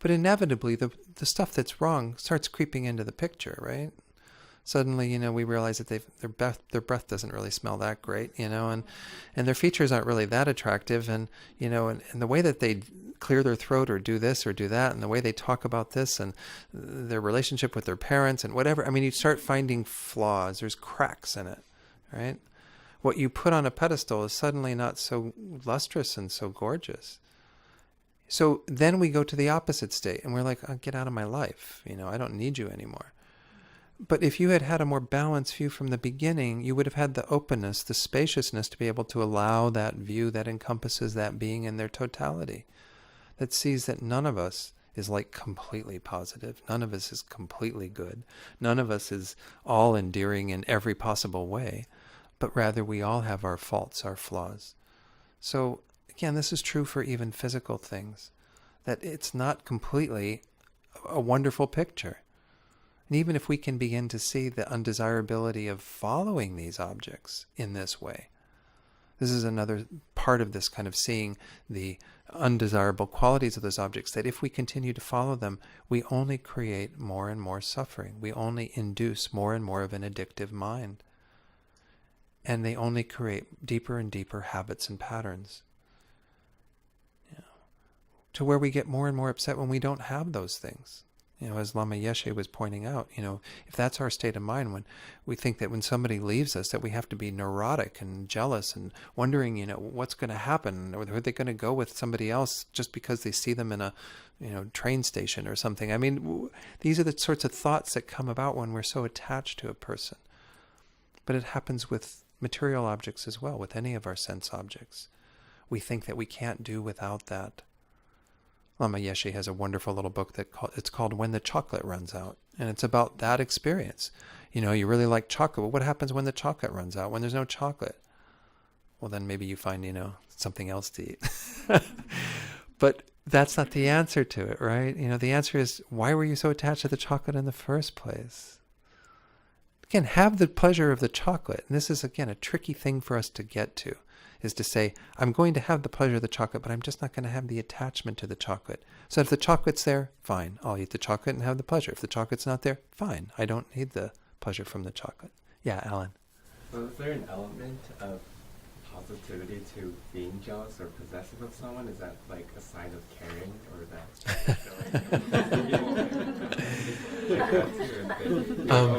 But inevitably, the stuff that's wrong starts creeping into the picture, right? Suddenly, we realize that their breath doesn't really smell that great, and their features aren't really that attractive, and the way that they clear their throat or do this or do that, and the way they talk about this, and their relationship with their parents and whatever. I mean, you start finding flaws. There's cracks in it, right? What you put on a pedestal is suddenly not so lustrous and so gorgeous. So then we go to the opposite state, and we're like, oh, get out of my life. I don't need you anymore. But if you had had a more balanced view from the beginning, you would have had the openness, the spaciousness to be able to allow that view that encompasses that being in their totality, that sees that none of us is like completely positive. None of us is completely good. None of us is all endearing in every possible way, but rather we all have our faults, our flaws. So again, this is true for even physical things, that it's not completely a wonderful picture. And even if we can begin to see the undesirability of following these objects in this way, this is another part of this kind of seeing the undesirable qualities of those objects, that if we continue to follow them, we only create more and more suffering. We only induce more and more of an addictive mind. And they only create deeper and deeper habits and patterns. To where we get more and more upset when we don't have those things. As Lama Yeshe was pointing out, if that's our state of mind, when we think that when somebody leaves us, that we have to be neurotic and jealous and wondering, what's going to happen, or are they going to go with somebody else just because they see them in a, train station or something. I mean, these are the sorts of thoughts that come about when we're so attached to a person. But it happens with material objects as well, with any of our sense objects. We think that we can't do without that. Lama Yeshe has a wonderful little book it's called When the Chocolate Runs Out. And it's about that experience. You really like chocolate. Well, what happens when the chocolate runs out, when there's no chocolate? Well, then maybe you find, something else to eat. But that's not the answer to it, right? The answer is, why were you so attached to the chocolate in the first place? again, have the pleasure of the chocolate. And this is, again, a tricky thing for us to get to, is to say, I'm going to have the pleasure of the chocolate, but I'm just not going to have the attachment to the chocolate. So if the chocolate's there, fine, I'll eat the chocolate and have the pleasure. If the chocolate's not there, fine, I don't need the pleasure from the chocolate. Yeah, Alan. So is there an element of positivity to being jealous or possessive of someone? Is that like a sign of caring, or that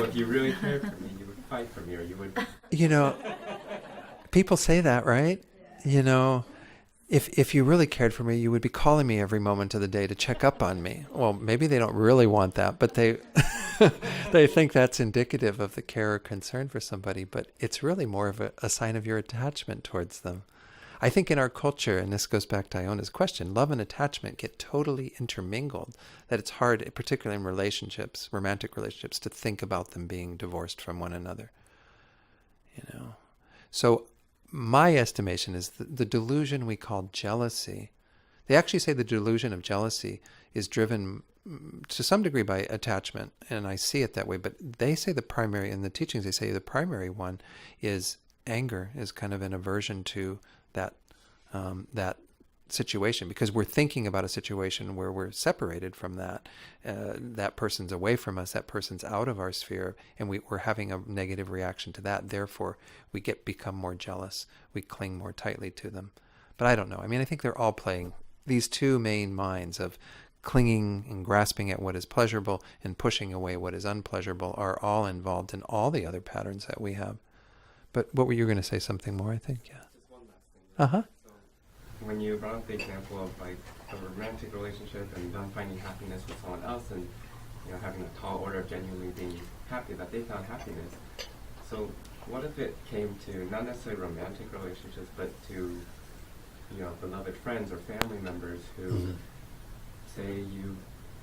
if you really cared for me, you would fight for me, or you would... You know, people say that, right? You know, if you really cared for me, you would be calling me every moment of the day to check up on me. Well, maybe they don't really want that, but they they think that's indicative of the care or concern for somebody, but it's really more of a sign of your attachment towards them. I think in our culture, and this goes back to Iona's question, love and attachment get totally intermingled, that it's hard, particularly in relationships, romantic relationships, to think about them being divorced from one another. You know, so my estimation is the delusion we call jealousy. They actually say the delusion of jealousy is driven to some degree by attachment, and I see it that way, but they say the primary, in the teachings they say the primary one is anger, is kind of an aversion to that that situation, because we're thinking about a situation where we're separated from that. That person's away from us, that person's out of our sphere, and we're having a negative reaction to that. Therefore, we become more jealous. We cling more tightly to them. But I don't know. I mean, I think they're all playing these two main minds of clinging and grasping at what is pleasurable and pushing away what is unpleasurable are all involved in all the other patterns that we have. But what were you going to say? Something more, I think? Yeah. Just one last thing. Uh-huh. So when you brought up the example of like a romantic relationship and them finding happiness with someone else, and having a tall order of genuinely being happy that they found happiness. So what if it came to not necessarily romantic relationships, but to beloved friends or family members who say you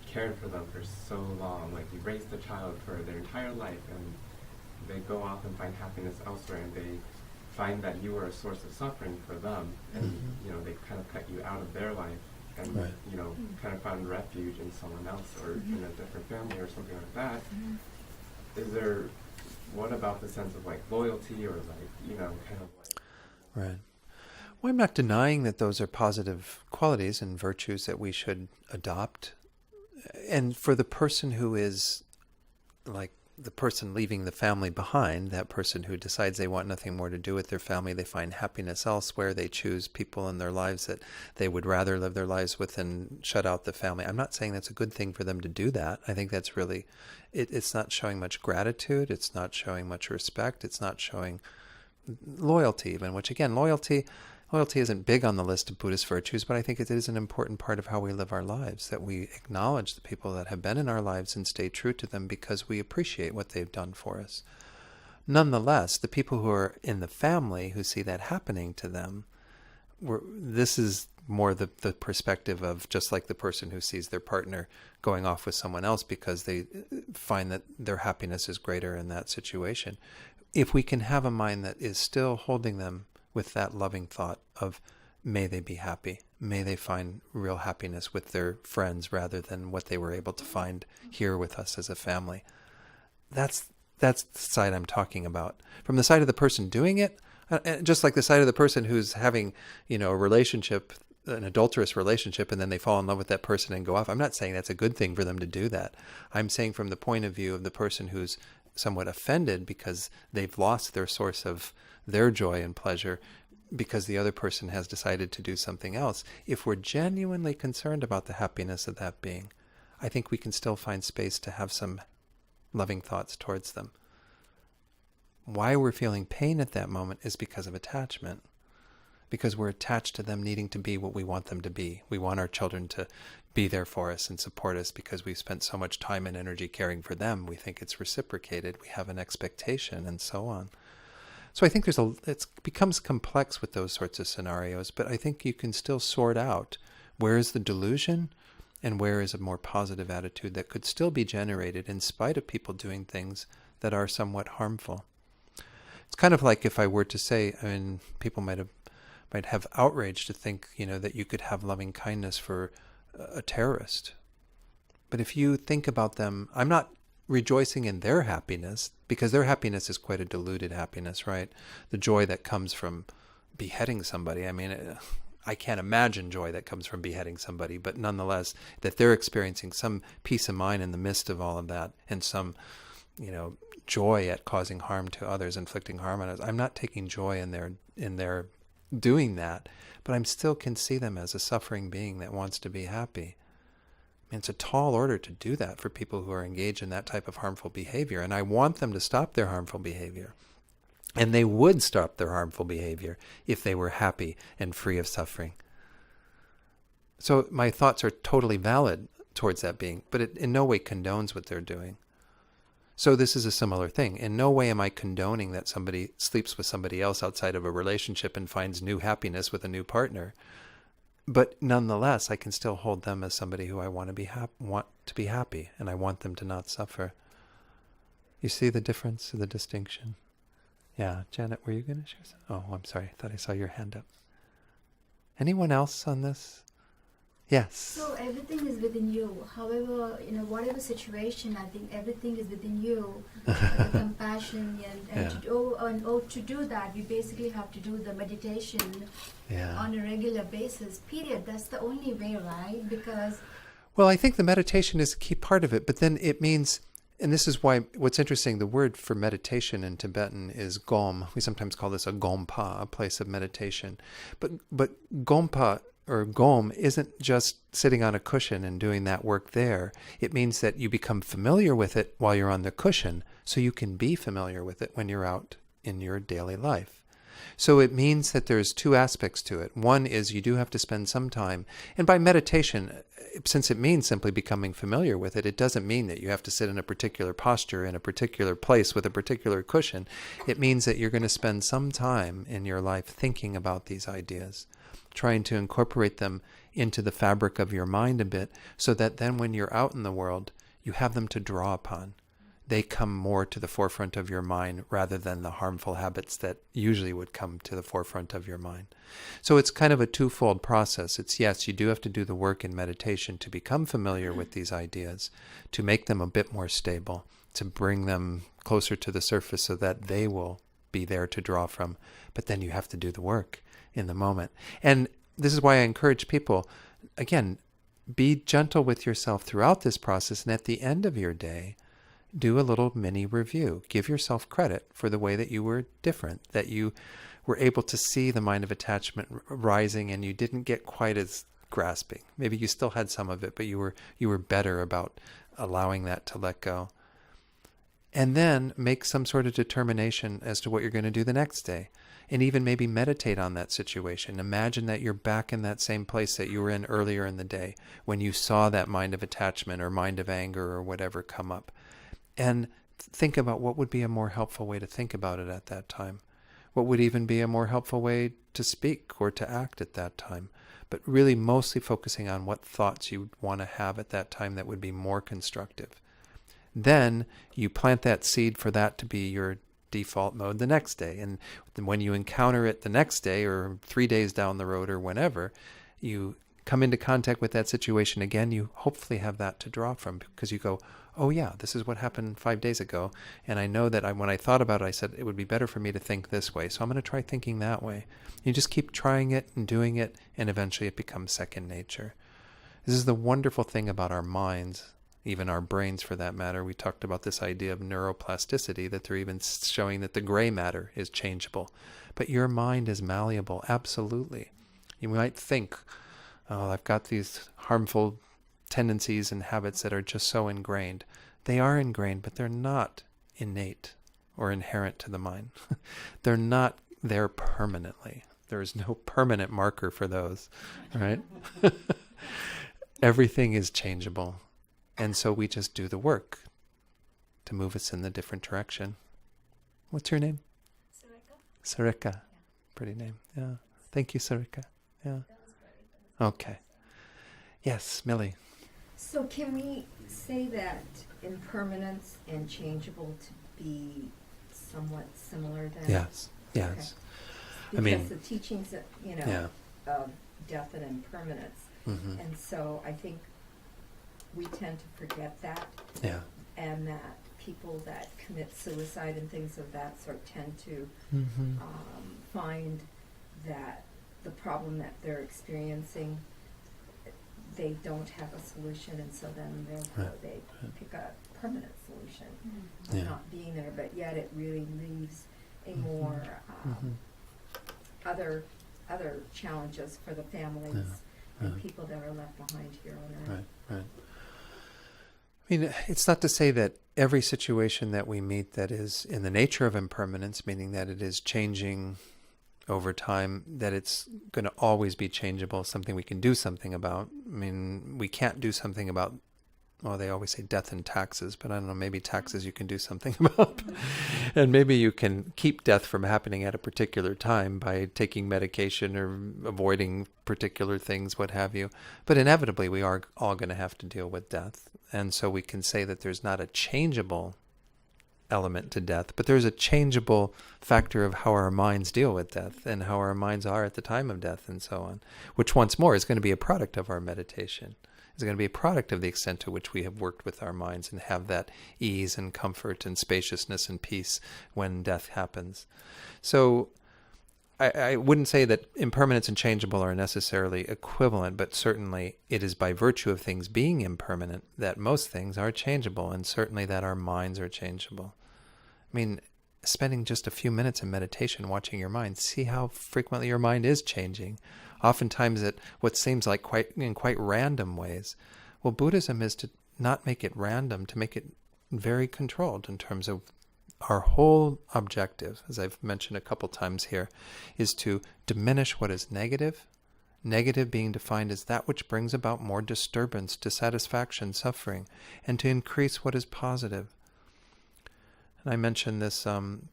cared for them for so long, like you raised a child for their entire life, and they go off and find happiness elsewhere, and they find that you were a source of suffering for them, and they kind of cut you out of their life, and Right. kind of found refuge in someone else or in a different family or something like that. Is there, what about the sense of like loyalty or like kind of like... Right. Well, I'm not denying that those are positive qualities and virtues that we should adopt. And for the person who is like the person leaving the family behind, that person who decides they want nothing more to do with their family, they find happiness elsewhere, they choose people in their lives that they would rather live their lives with and shut out the family. I'm not saying that's a good thing for them to do that. I think that's really, it's not showing much gratitude, it's not showing much respect, it's not showing loyalty even, which again, loyalty isn't big on the list of Buddhist virtues, but I think it is an important part of how we live our lives, that we acknowledge the people that have been in our lives and stay true to them because we appreciate what they've done for us. Nonetheless, the people who are in the family who see that happening to them, this is more the perspective of just like the person who sees their partner going off with someone else because they find that their happiness is greater in that situation. If we can have a mind that is still holding them with that loving thought of may they be happy, may they find real happiness with their friends rather than what they were able to find here with us as a family. That's the side I'm talking about. From the side of the person doing it, just like the side of the person who's having, a relationship, an adulterous relationship, and then they fall in love with that person and go off. I'm not saying that's a good thing for them to do that. I'm saying from the point of view of the person who's somewhat offended because they've lost their source of their joy and pleasure because the other person has decided to do something else. If we're genuinely concerned about the happiness of that being, I think we can still find space to have some loving thoughts towards them. Why we're feeling pain at that moment is because of attachment. Because we're attached to them needing to be what we want them to be. We want our children to be there for us and support us because we've spent so much time and energy caring for them. We think it's reciprocated. We have an expectation and so on. So I think it becomes complex with those sorts of scenarios, but I think you can still sort out where is the delusion and where is a more positive attitude that could still be generated in spite of people doing things that are somewhat harmful. It's kind of like if I were to say, people might have outrage to think, that you could have loving kindness for a terrorist. But if you think about them, I'm not rejoicing in their happiness, because their happiness is quite a diluted happiness, right? The joy that comes from beheading somebody. I mean, I can't imagine joy that comes from beheading somebody, but nonetheless, that they're experiencing some peace of mind in the midst of all of that, and some, joy at causing harm to others, inflicting harm on others. I'm not taking joy in their doing that, but I still can see them as a suffering being that wants to be happy. I mean, it's a tall order to do that for people who are engaged in that type of harmful behavior, and I want them to stop their harmful behavior. And they would stop their harmful behavior if they were happy and free of suffering. So my thoughts are totally valid towards that being, but it in no way condones what they're doing. So this is a similar thing. In no way am I condoning that somebody sleeps with somebody else outside of a relationship and finds new happiness with a new partner. But nonetheless, I can still hold them as somebody who I want to be happy, and I want them to not suffer. You see the difference, the distinction? Yeah, Janet, were you going to share something? Oh, I'm sorry. I thought I saw your hand up. Anyone else on this? Yes. So everything is within you. However, whatever situation, I think everything is within you. The compassion and to do that, you basically have to do the meditation on a regular basis. Period. That's the only way, right? Because well, I think the meditation is a key part of it, but then it means, and this is why what's interesting, the word for meditation in Tibetan is gom. We sometimes call this a gompa, a place of meditation. But gompa or gom isn't just sitting on a cushion and doing that work there. It means that you become familiar with it while you're on the cushion, so you can be familiar with it when you're out in your daily life. So it means that there's two aspects to it. One is you do have to spend some time, and by meditation, since it means simply becoming familiar with it, it doesn't mean that you have to sit in a particular posture in a particular place with a particular cushion. It means that you're going to spend some time in your life thinking about these ideas, trying to incorporate them into the fabric of your mind a bit, so that then when you're out in the world, you have them to draw upon. They come more to the forefront of your mind rather than the harmful habits that usually would come to the forefront of your mind. So it's kind of a twofold process. It's, yes, you do have to do the work in meditation to become familiar with these ideas, to make them a bit more stable, to bring them closer to the surface so that they will be there to draw from. But then you have to do the work in the moment. And this is why I encourage people, again, be gentle with yourself throughout this process, and at the end of your day, do a little mini review. Give yourself credit for the way that you were different, that you were able to see the mind of attachment rising and you didn't get quite as grasping. Maybe you still had some of it, but you were better about allowing that to let go. And then make some sort of determination as to what you're going to do the next day. And even maybe meditate on that situation. Imagine that you're back in that same place that you were in earlier in the day when you saw that mind of attachment or mind of anger or whatever come up. And think about what would be a more helpful way to think about it at that time. What would even be a more helpful way to speak or to act at that time. But really mostly focusing on what thoughts you want to have at that time that would be more constructive. Then you plant that seed for that to be your default mode the next day. And when you encounter it the next day or 3 days down the road or whenever, you come into contact with that situation again, you hopefully have that to draw from, because you go, oh yeah, this is what happened 5 days ago. And I know that when I thought about it, I said it would be better for me to think this way. So I'm going to try thinking that way. You just keep trying it and doing it, and eventually it becomes second nature. This is the wonderful thing about our minds, even our brains for that matter. We talked about this idea of neuroplasticity, that they're even showing that the gray matter is changeable. But your mind is malleable, absolutely. You might think, oh, I've got these harmful tendencies and habits that are just so ingrained. They are ingrained, but they're not innate or inherent to the mind. They're not there permanently. There is no permanent marker for those, right? Everything is changeable. And so we just do the work to move us in the different direction. What's your name? Sarika. Yeah. Pretty name. Yeah. Thank you, Sarika. Yeah. Okay. Yes, Millie. So can we say that impermanence and changeable to be somewhat similar then? Yes. Yes. Okay. Because the teachings of, of death and impermanence. Mm-hmm. And so I think we tend to forget that. Yeah. and that people that commit suicide and things of that sort tend to find that the problem that they're experiencing, they don't have a solution, and so then therefore they pick a permanent solution of not being there, but yet it really leaves a more other challenges for the families and people that are left behind here on Earth. Right. I mean, it's not to say that every situation that we meet that is in the nature of impermanence, meaning that it is changing over time, that it's going to always be changeable, something we can do something about. I mean, we can't do something about, well, they always say death and taxes, but I don't know, maybe taxes you can do something about. And maybe you can keep death from happening at a particular time by taking medication or avoiding particular things, what have you. But inevitably, we are all going to have to deal with death. And so we can say that there's not a changeable element to death, but there's a changeable factor of how our minds deal with death and how our minds are at the time of death and so on, which once more is going to be a product of our meditation. It's going to be a product of the extent to which we have worked with our minds and have that ease and comfort and spaciousness and peace when death happens. So I wouldn't say that impermanence and changeable are necessarily equivalent, but certainly it is by virtue of things being impermanent that most things are changeable, and certainly that our minds are changeable. I mean, spending just a few minutes in meditation watching your mind, see how frequently your mind is changing, oftentimes at what seems like quite random ways. Well, Buddhism is to not make it random, to make it very controlled in terms of our whole objective, as I've mentioned a couple times here, is to diminish what is negative, negative being defined as that which brings about more disturbance, dissatisfaction, suffering, and to increase what is positive. And I mentioned this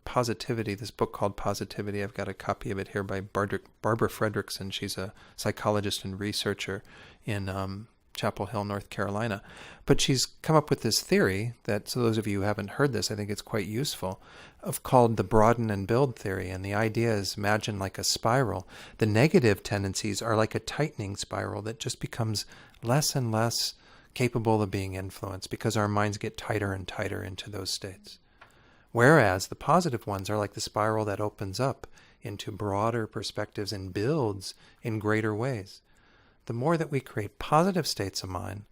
positivity, this book called Positivity. I've got a copy of it here by Barbara Fredrickson. She's a psychologist and researcher in Chapel Hill, North Carolina. But she's come up with this theory that, so those of you who haven't heard this, I think it's quite useful, of called the broaden and build theory. And the idea is, imagine like a spiral. The negative tendencies are like a tightening spiral that just becomes less and less capable of being influenced because our minds get tighter and tighter into those states. Whereas the positive ones are like the spiral that opens up into broader perspectives and builds in greater ways. The more that we create positive states of mind,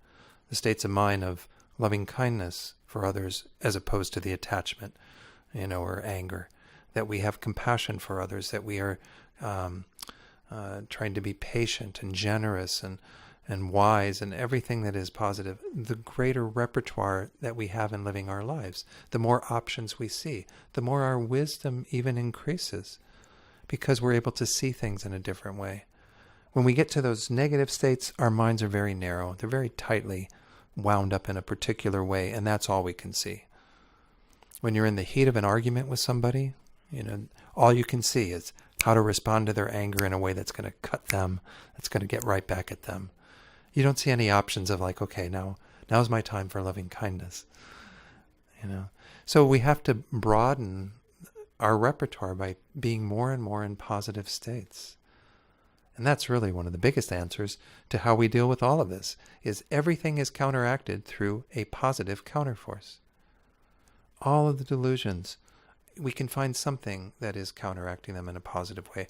the states of mind of loving kindness for others as opposed to the attachment, or anger, that we have compassion for others, that we are trying to be patient and generous and wise and everything that is positive, the greater repertoire that we have in living our lives, the more options we see, the more our wisdom even increases because we're able to see things in a different way. When we get to those negative states, our minds are very narrow. They're very tightly wound up in a particular way, and that's all we can see. When you're in the heat of an argument with somebody, all you can see is how to respond to their anger in a way that's going to cut them, that's going to get right back at them. You don't see any options of like, okay, now's my time for loving kindness. So we have to broaden our repertoire by being more and more in positive states. And that's really one of the biggest answers to how we deal with all of this, is everything is counteracted through a positive counterforce. All of the delusions, we can find something that is counteracting them in a positive way.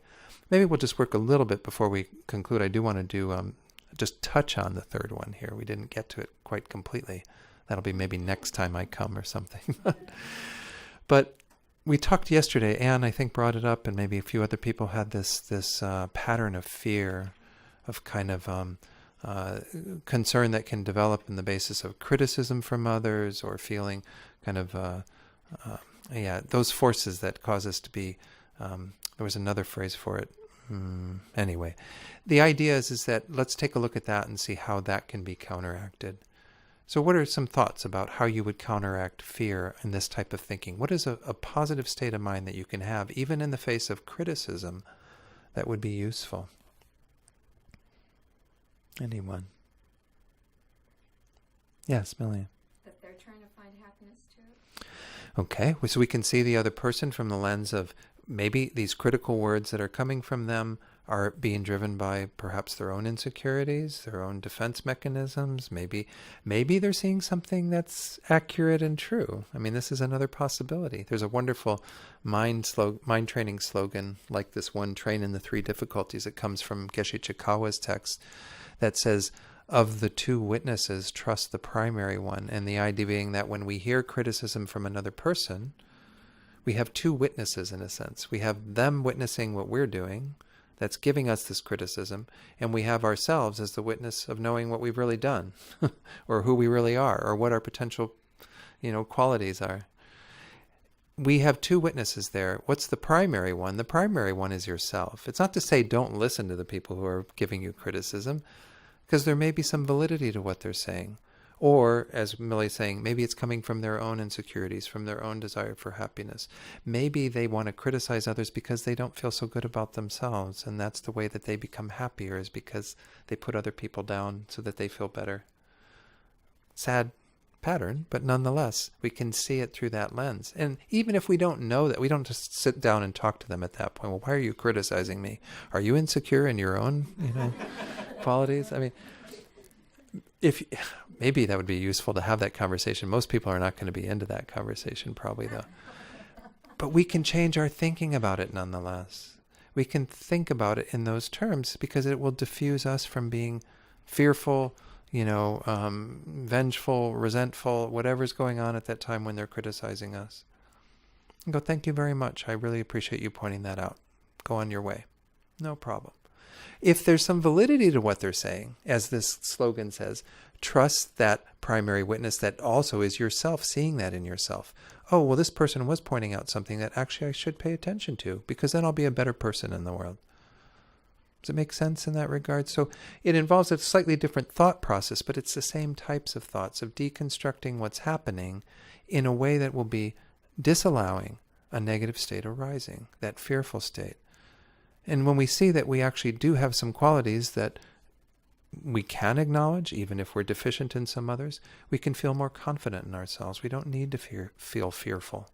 Maybe we'll just work a little bit before we conclude. I do want to do just touch on the third one here. We didn't get to it quite completely. That'll be maybe next time I come or something. But we talked yesterday, Anne, I think, brought it up, and maybe a few other people had this pattern of fear, of kind of concern that can develop in the basis of criticism from others, or feeling kind of, those forces that cause us to be, there was another phrase for it. Anyway, the idea is that let's take a look at that and see how that can be counteracted. So what are some thoughts about how you would counteract fear in this type of thinking? What is a positive state of mind that you can have, even in the face of criticism, that would be useful? Anyone? Yes, Millian. That they're trying to find happiness too. Okay, so we can see the other person from the lens of maybe these critical words that are coming from them are being driven by perhaps their own insecurities, their own defense mechanisms. Maybe they're seeing something that's accurate and true. I mean, this is another possibility. There's a wonderful mind training slogan like this one, train in the 3 difficulties. It comes from Geshe Chikawa's text that says, of the 2 witnesses, trust the primary one. And the idea being that when we hear criticism from another person, we have 2 witnesses in a sense. We have them witnessing what we're doing, that's giving us this criticism, and we have ourselves as the witness of knowing what we've really done, or who we really are, or what our potential, qualities are. We have 2 witnesses there. What's the primary one? The primary one is yourself. It's not to say don't listen to the people who are giving you criticism, because there may be some validity to what they're saying. Or, as Millie's saying, maybe it's coming from their own insecurities, from their own desire for happiness. Maybe they want to criticize others because they don't feel so good about themselves, and that's the way that they become happier, is because they put other people down so that they feel better. Sad pattern, but nonetheless, we can see it through that lens. And even if we don't know that, we don't just sit down and talk to them at that point. Well, why are you criticizing me? Are you insecure in your own, qualities? I mean, maybe that would be useful to have that conversation. Most people are not going to be into that conversation, probably, though. But we can change our thinking about it nonetheless. We can think about it in those terms because it will diffuse us from being fearful, vengeful, resentful, whatever's going on at that time when they're criticizing us. And go, thank you very much. I really appreciate you pointing that out. Go on your way. No problem. If there's some validity to what they're saying, as this slogan says, trust that primary witness that also is yourself, seeing that in yourself. Oh, well, this person was pointing out something that actually I should pay attention to, because then I'll be a better person in the world. Does it make sense in that regard? So it involves a slightly different thought process, but it's the same types of thoughts of deconstructing what's happening in a way that will be disallowing a negative state arising, that fearful state. And when we see that we actually do have some qualities that we can acknowledge, even if we're deficient in some others, we can feel more confident in ourselves. We don't need to feel fearful.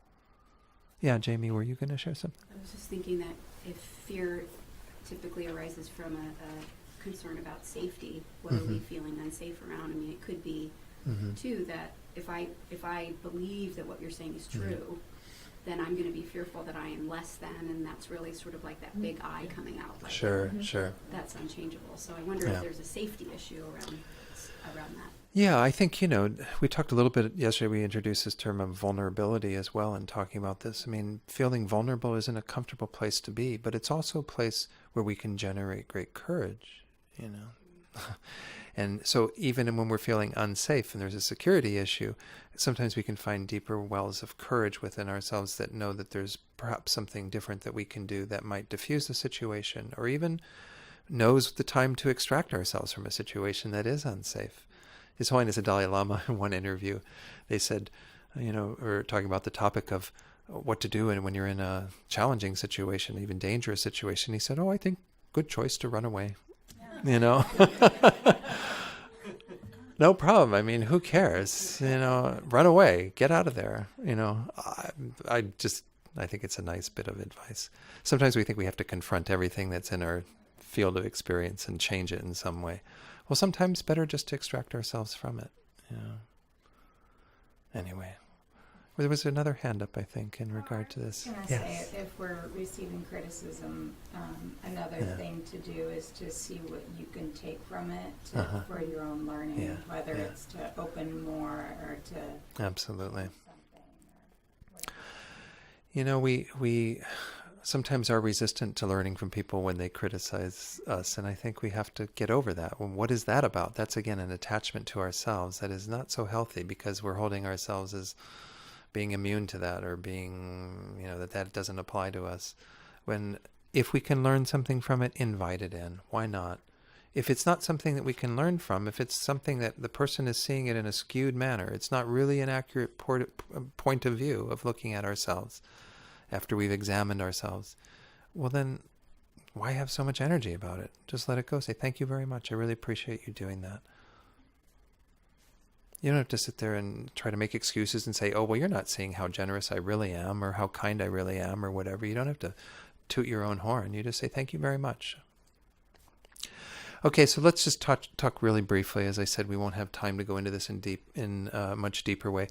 Yeah, Jamie, were you going to share something? I was just thinking that if fear typically arises from a concern about safety, what are we feeling unsafe around? I mean, it could be, too, that if I believe that what you're saying is true, then I'm going to be fearful that I am less than, and that's really sort of like that big I coming out. Like Sure. That's unchangeable. So I wonder if there's a safety issue around that. Yeah, I think, we talked a little bit yesterday, we introduced this term of vulnerability as well in talking about this. I mean, feeling vulnerable isn't a comfortable place to be, but it's also a place where we can generate great courage, And so even when we're feeling unsafe and there's a security issue, sometimes we can find deeper wells of courage within ourselves that know that there's perhaps something different that we can do that might diffuse the situation, or even knows the time to extract ourselves from a situation that is unsafe. His Holiness the Dalai Lama, in one interview, they said, or talking about the topic of what to do and when you're in a challenging situation, even dangerous situation, he said, I think good choice to run away. No problem. I mean, who cares? Run away, get out of there. I think it's a nice bit of advice. Sometimes we think we have to confront everything that's in our field of experience and change it in some way. Well, sometimes better just to extract ourselves from it. Anyway, there was another hand up, I think, in regard to this. Can I say, if we're receiving criticism, another thing to do is to see what you can take from it for your own learning, whether it's to open more or to Absolutely. something. We sometimes are resistant to learning from people when they criticize us, and I think we have to get over that. Well, what is that about? That's, again, an attachment to ourselves that is not so healthy, because we're holding ourselves as being immune to that, or being, that doesn't apply to us. If we can learn something from it, invite it in. Why not? If it's not something that we can learn from, if it's something that the person is seeing it in a skewed manner, it's not really an accurate point of view of looking at ourselves after we've examined ourselves, well then, why have so much energy about it? Just let it go. Say, thank you very much. I really appreciate you doing that. You don't have to sit there and try to make excuses and say, oh, well, you're not seeing how generous I really am, or how kind I really am, or whatever. You don't have to toot your own horn. You just say, thank you very much. Okay, so let's just talk really briefly. As I said, we won't have time to go into this in a much deeper way.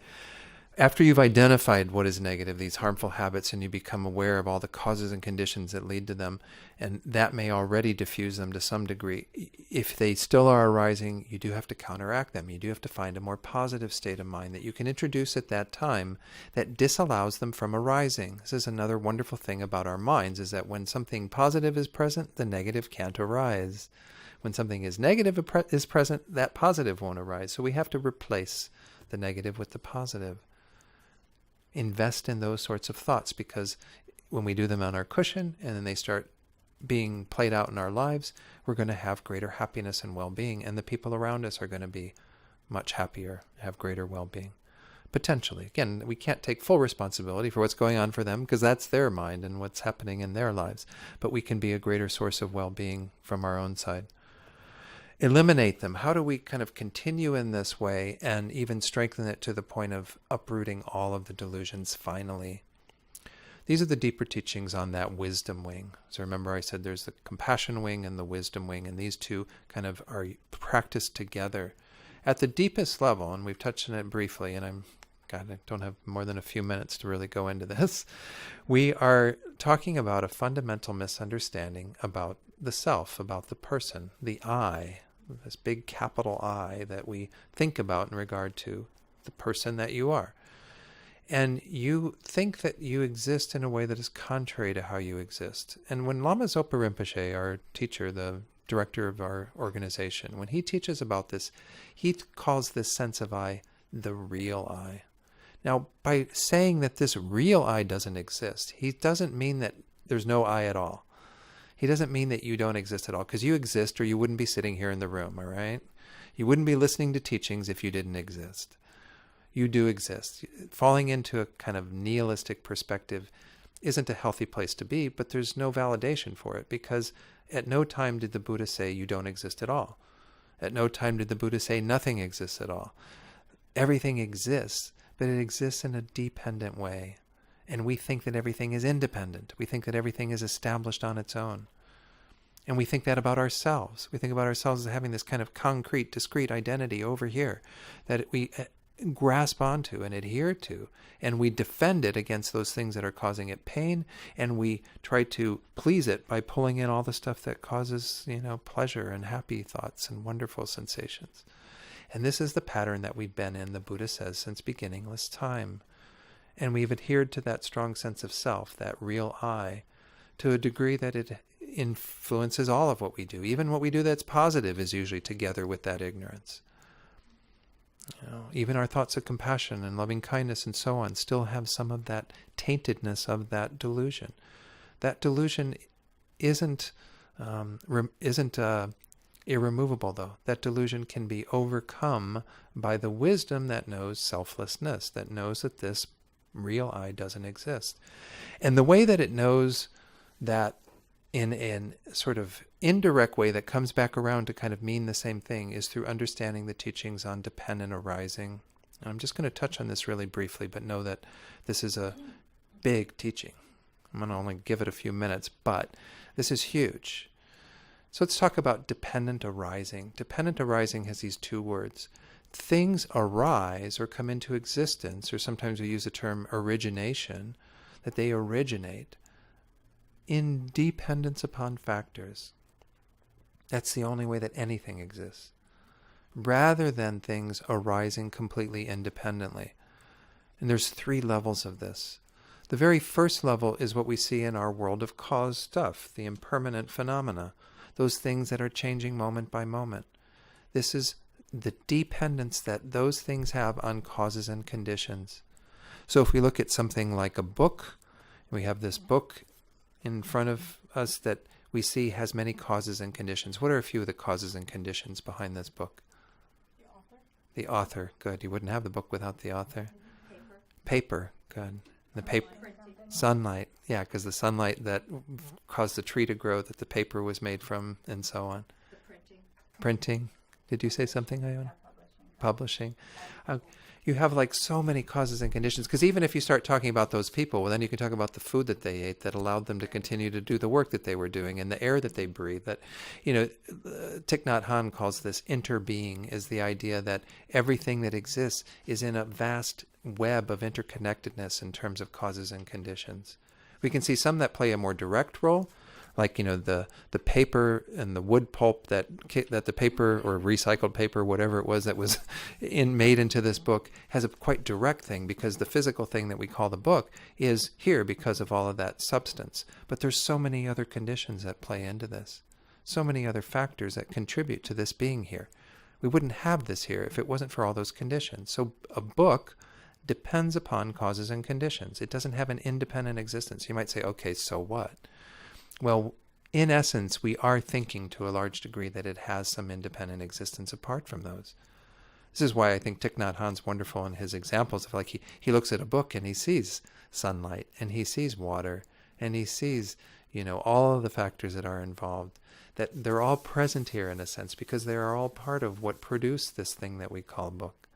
After you've identified what is negative, these harmful habits, and you become aware of all the causes and conditions that lead to them, and that may already diffuse them to some degree, if they still are arising, you do have to counteract them. You do have to find a more positive state of mind that you can introduce at that time that disallows them from arising. This is another wonderful thing about our minds, is that when something positive is present, the negative can't arise. When something is negative is present, that positive won't arise. So we have to replace the negative with the positive. Invest in those sorts of thoughts, because when we do them on our cushion and then they start being played out in our lives, we're going to have greater happiness and well-being, and the people around us are going to be much happier, have greater well-being. Potentially. Again, we can't take full responsibility for what's going on for them, because that's their mind and what's happening in their lives, but we can be a greater source of well-being from our own side. Eliminate them. How do we kind of continue in this way and even strengthen it to the point of uprooting all of the delusions finally? These are the deeper teachings on that wisdom wing. So remember I said there's the compassion wing and the wisdom wing, and these two kind of are practiced together. At the deepest level, and we've touched on it briefly, and I don't have more than a few minutes to really go into this, we are talking about a fundamental misunderstanding about the self, about the person, the I, this big capital I that we think about in regard to the person that you are. And you think that you exist in a way that is contrary to how you exist. And when Lama Zopa Rinpoche, our teacher, the director of our organization, when he teaches about this, he calls this sense of I the real I. Now, by saying that this real I doesn't exist, he doesn't mean that there's no I at all. He doesn't mean that you don't exist at all, because you exist or you wouldn't be sitting here in the room, all right? You wouldn't be listening to teachings if you didn't exist. You do exist. Falling into a kind of nihilistic perspective isn't a healthy place to be, but there's no validation for it, because at no time did the Buddha say you don't exist at all. At no time did the Buddha say nothing exists at all. Everything exists, but it exists in a dependent way. And we think that everything is independent. We think that everything is established on its own. And we think that about ourselves. We think about ourselves as having this kind of concrete, discrete identity over here that we grasp onto and adhere to. And we defend it against those things that are causing it pain. And we try to please it by pulling in all the stuff that causes, pleasure and happy thoughts and wonderful sensations. And this is the pattern that we've been in, the Buddha says, since beginningless time. And we've adhered to that strong sense of self, that real I, to a degree that it influences all of what we do. Even what we do that's positive is usually together with that ignorance. Even our thoughts of compassion and loving kindness and so on still have some of that taintedness of that delusion. That delusion isn't irremovable, though. That delusion can be overcome by the wisdom that knows selflessness, that knows that this real I doesn't exist. And the way that it knows that in a sort of indirect way that comes back around to kind of mean the same thing is through understanding the teachings on dependent arising. And I'm just going to touch on this really briefly, but know that this is a big teaching. I'm going to only give it a few minutes, but this is huge. So let's talk about dependent arising. Dependent arising has these two words. Things arise or come into existence, or sometimes we use the term origination, that they originate in dependence upon factors. That's the only way that anything exists, rather than things arising completely independently. And there's 3 levels of this. The very first level is what we see in our world of cause stuff, the impermanent phenomena, those things that are changing moment by moment. This is the dependence that those things have on causes and conditions. So if we look at something like a book, we have this book in front of us that we see has many causes and conditions. What are a few of the causes and conditions behind this book? The author, good. You wouldn't have the book without the author. Paper, good. The paper, sunlight, yeah, because the sunlight that caused the tree to grow that the paper was made from, and so on. Printing. Did you say something, Iona? Publishing. you have like so many causes and conditions. Because even if you start talking about those people, well, then you can talk about the food that they ate that allowed them to continue to do the work that they were doing, and the air that they breathed. That, Thich Nhat Hanh calls this interbeing, is the idea that everything that exists is in a vast web of interconnectedness in terms of causes and conditions. We can see some that play a more direct role, like the paper and the wood pulp that the paper or recycled paper, whatever it was that was made into this book, has a quite direct thing, because the physical thing that we call the book is here because of all of that substance. But there's so many other conditions that play into this, so many other factors that contribute to this being here. We wouldn't have this here if it wasn't for all those conditions. So a book depends upon causes and conditions. It doesn't have an independent existence. You might say, okay, so what? Well, in essence, we are thinking to a large degree that it has some independent existence apart from those. This is why I think Thich Nhat Hanh's wonderful in his examples of, like, he looks at a book and he sees sunlight and he sees water and he sees, all of the factors that are involved, that they're all present here in a sense because they are all part of what produced this thing that we call book.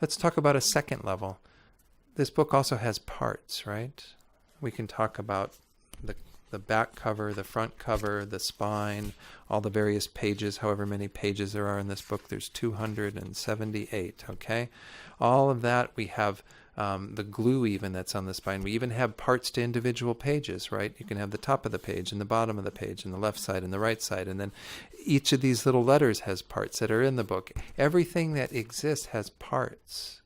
Let's talk about a second level. This book also has parts, right? We can talk about the back cover, the front cover, the spine, all the various pages, however many pages there are in this book. There's 278, okay? All of that, we have the glue even that's on the spine. We even have parts to individual pages, right? You can have the top of the page and the bottom of the page and the left side and the right side. And then each of these little letters has parts that are in the book. Everything that exists has parts.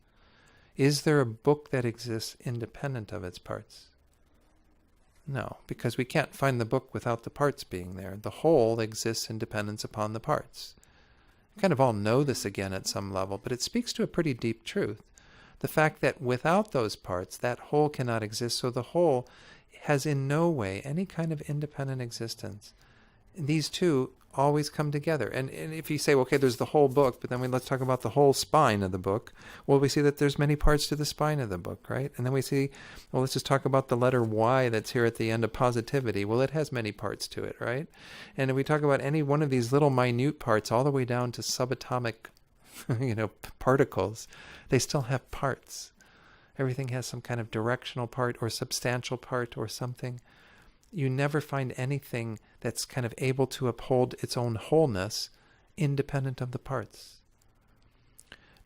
Is there a book that exists independent of its parts? No, because we can't find the book without the parts being there. The whole exists in dependence upon the parts. We kind of all know this again at some level, but it speaks to a pretty deep truth. The fact that without those parts, that whole cannot exist, so the whole has in no way any kind of independent existence. And these two always come together. And if you say, okay, there's the whole book, but then let's talk about the whole spine of the book. Well, we see that there's many parts to the spine of the book, right? And then we see, well, let's just talk about the letter Y that's here at the end of positivity. Well, it has many parts to it, right? And if we talk about any one of these little minute parts all the way down to subatomic, particles, they still have parts. Everything has some kind of directional part or substantial part or something. You never find anything that's kind of able to uphold its own wholeness independent of the parts.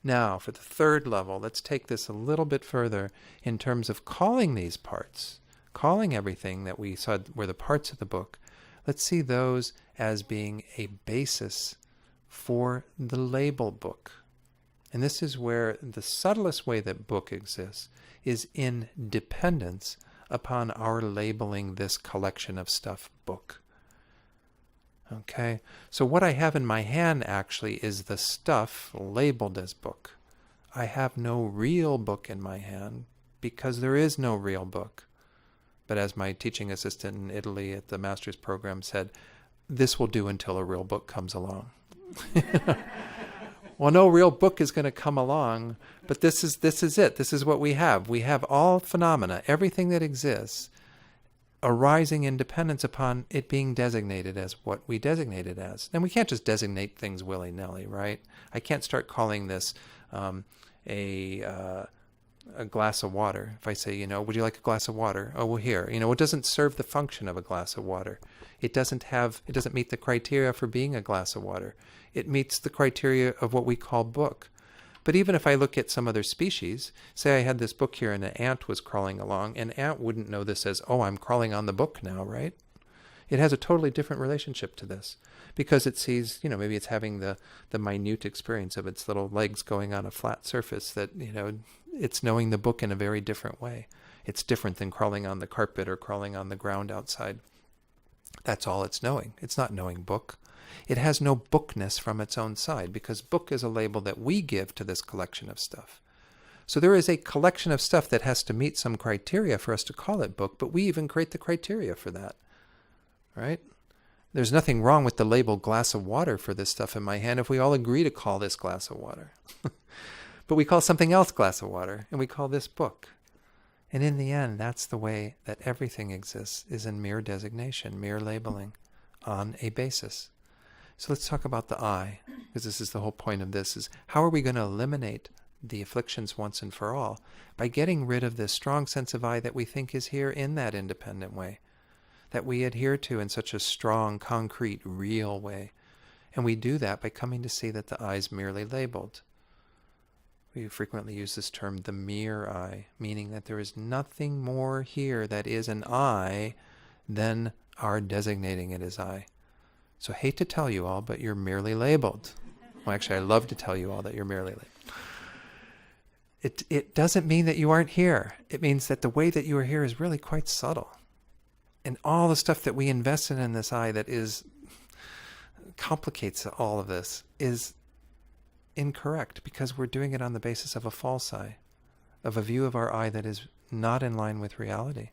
Now, for the third level, let's take this a little bit further in terms of calling these parts, calling everything that we saw were the parts of the book. Let's see those as being a basis for the label book. And this is where the subtlest way that book exists is in dependence upon our labeling this collection of stuff book. Okay, so what I have in my hand actually is the stuff labeled as book. I have no real book in my hand because there is no real book. But as my teaching assistant in Italy at the master's program said, this will do until a real book comes along. Well, no real book is going to come along, but this is it. This is what we have. We have all phenomena, everything that exists, arising in dependence upon it being designated as what we designate it as. And we can't just designate things willy-nilly, right? I can't start calling this a glass of water. If I say, would you like a glass of water? Oh, well, here. It doesn't serve the function of a glass of water. It doesn't meet the criteria for being a glass of water. It meets the criteria of what we call book. But even if I look at some other species, say I had this book here and an ant was crawling along, an ant wouldn't know this as, oh, I'm crawling on the book now, right? It has a totally different relationship to this because it sees, maybe it's having the minute experience of its little legs going on a flat surface that, it's knowing the book in a very different way. It's different than crawling on the carpet or crawling on the ground outside. That's all it's knowing. It's not knowing book. It has no bookness from its own side because book is a label that we give to this collection of stuff. So there is a collection of stuff that has to meet some criteria for us to call it book, but we even create the criteria for that, right? There's nothing wrong with the label glass of water for this stuff in my hand if we all agree to call this glass of water. But we call something else glass of water, and we call this book. And in the end, that's the way that everything exists, is in mere designation, mere labeling on a basis. So let's talk about the I, because this is the whole point of this, is how are we going to eliminate the afflictions once and for all by getting rid of this strong sense of I that we think is here in that independent way, that we adhere to in such a strong, concrete, real way. And we do that by coming to see that the I is merely labeled. We frequently use this term, the mere I, meaning that there is nothing more here that is an I than our designating it as I. So I hate to tell you all, but you're merely labeled. Well, actually, I love to tell you all that you're merely labeled. It doesn't mean that you aren't here. It means that the way that you are here is really quite subtle. And all the stuff that we invest in this I that complicates all of this is incorrect, because we're doing it on the basis of a false I, of a view of our I that is not in line with reality.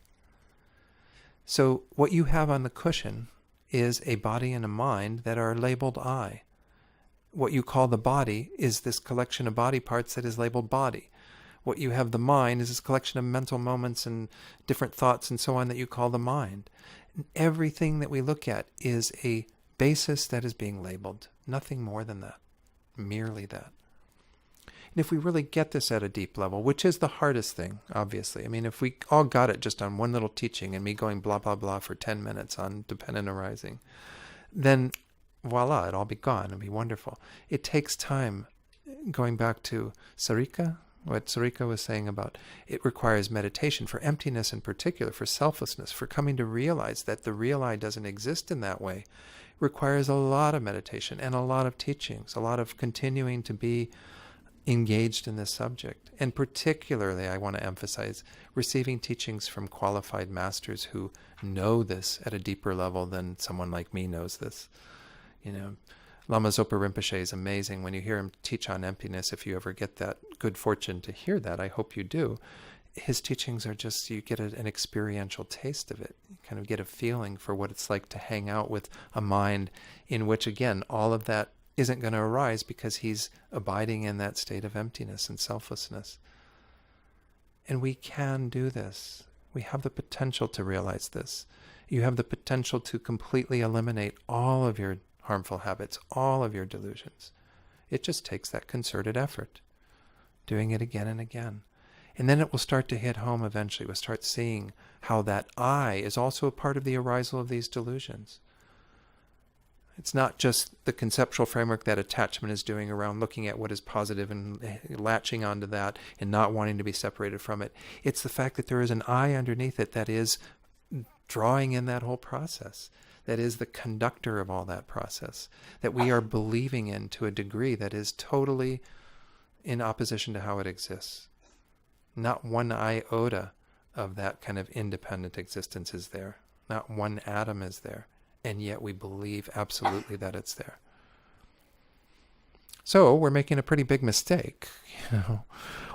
So what you have on the cushion is a body and a mind that are labeled I. What you call the body is this collection of body parts that is labeled body. What you have the mind is this collection of mental moments and different thoughts and so on that you call the mind. And everything that we look at is a basis that is being labeled. Nothing more than that. Merely that. And if we really get this at a deep level, which is the hardest thing, obviously. I mean, if we all got it just on one little teaching and me going blah, blah, blah for 10 minutes on dependent arising, then voila, it'll all be gone. It'll be wonderful. It takes time. Going back to Sarika, what Sarika was saying about it requires meditation for emptiness in particular, for selflessness, for coming to realize that the real I doesn't exist in that way. Requires a lot of meditation and a lot of teachings, a lot of continuing to be engaged in this subject. And particularly, I want to emphasize, receiving teachings from qualified masters who know this at a deeper level than someone like me knows this. You know, Lama Zopa Rinpoche is amazing. When you hear him teach on emptiness, if you ever get that good fortune to hear that, I hope you do, his teachings are just, you get an experiential taste of it. You kind of get a feeling for what it's like to hang out with a mind in which, again, all of that isn't going to arise because he's abiding in that state of emptiness and selflessness. And we can do this. We have the potential to realize this. You have the potential to completely eliminate all of your harmful habits, all of your delusions. It just takes that concerted effort, doing it again and again. And then it will start to hit home eventually. We'll start seeing how that I is also a part of the arisal of these delusions. It's not just the conceptual framework that attachment is doing around looking at what is positive and latching onto that and not wanting to be separated from it. It's the fact that there is an I underneath it that is drawing in that whole process, that is the conductor of all that process, that we are believing in to a degree that is totally in opposition to how it exists. Not one iota of that kind of independent existence is there. Not one atom is there. And yet we believe absolutely that it's there. So we're making a pretty big mistake.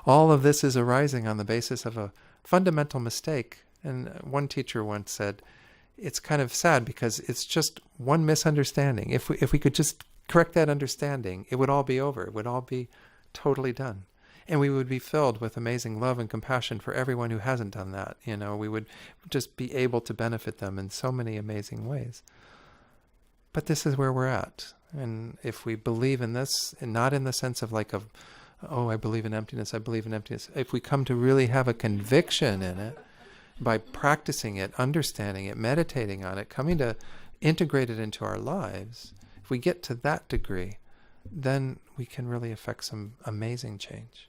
All of this is arising on the basis of a fundamental mistake. And one teacher once said, it's kind of sad because it's just one misunderstanding. If we could just correct that understanding, it would all be over. It would all be totally done. And we would be filled with amazing love and compassion for everyone who hasn't done that. You know, we would just be able to benefit them in so many amazing ways. But this is where we're at. And if we believe in this, and not in the sense of like, I believe in emptiness, I believe in emptiness. If we come to really have a conviction in it, by practicing it, understanding it, meditating on it, coming to integrate it into our lives, if we get to that degree, then we can really affect some amazing change.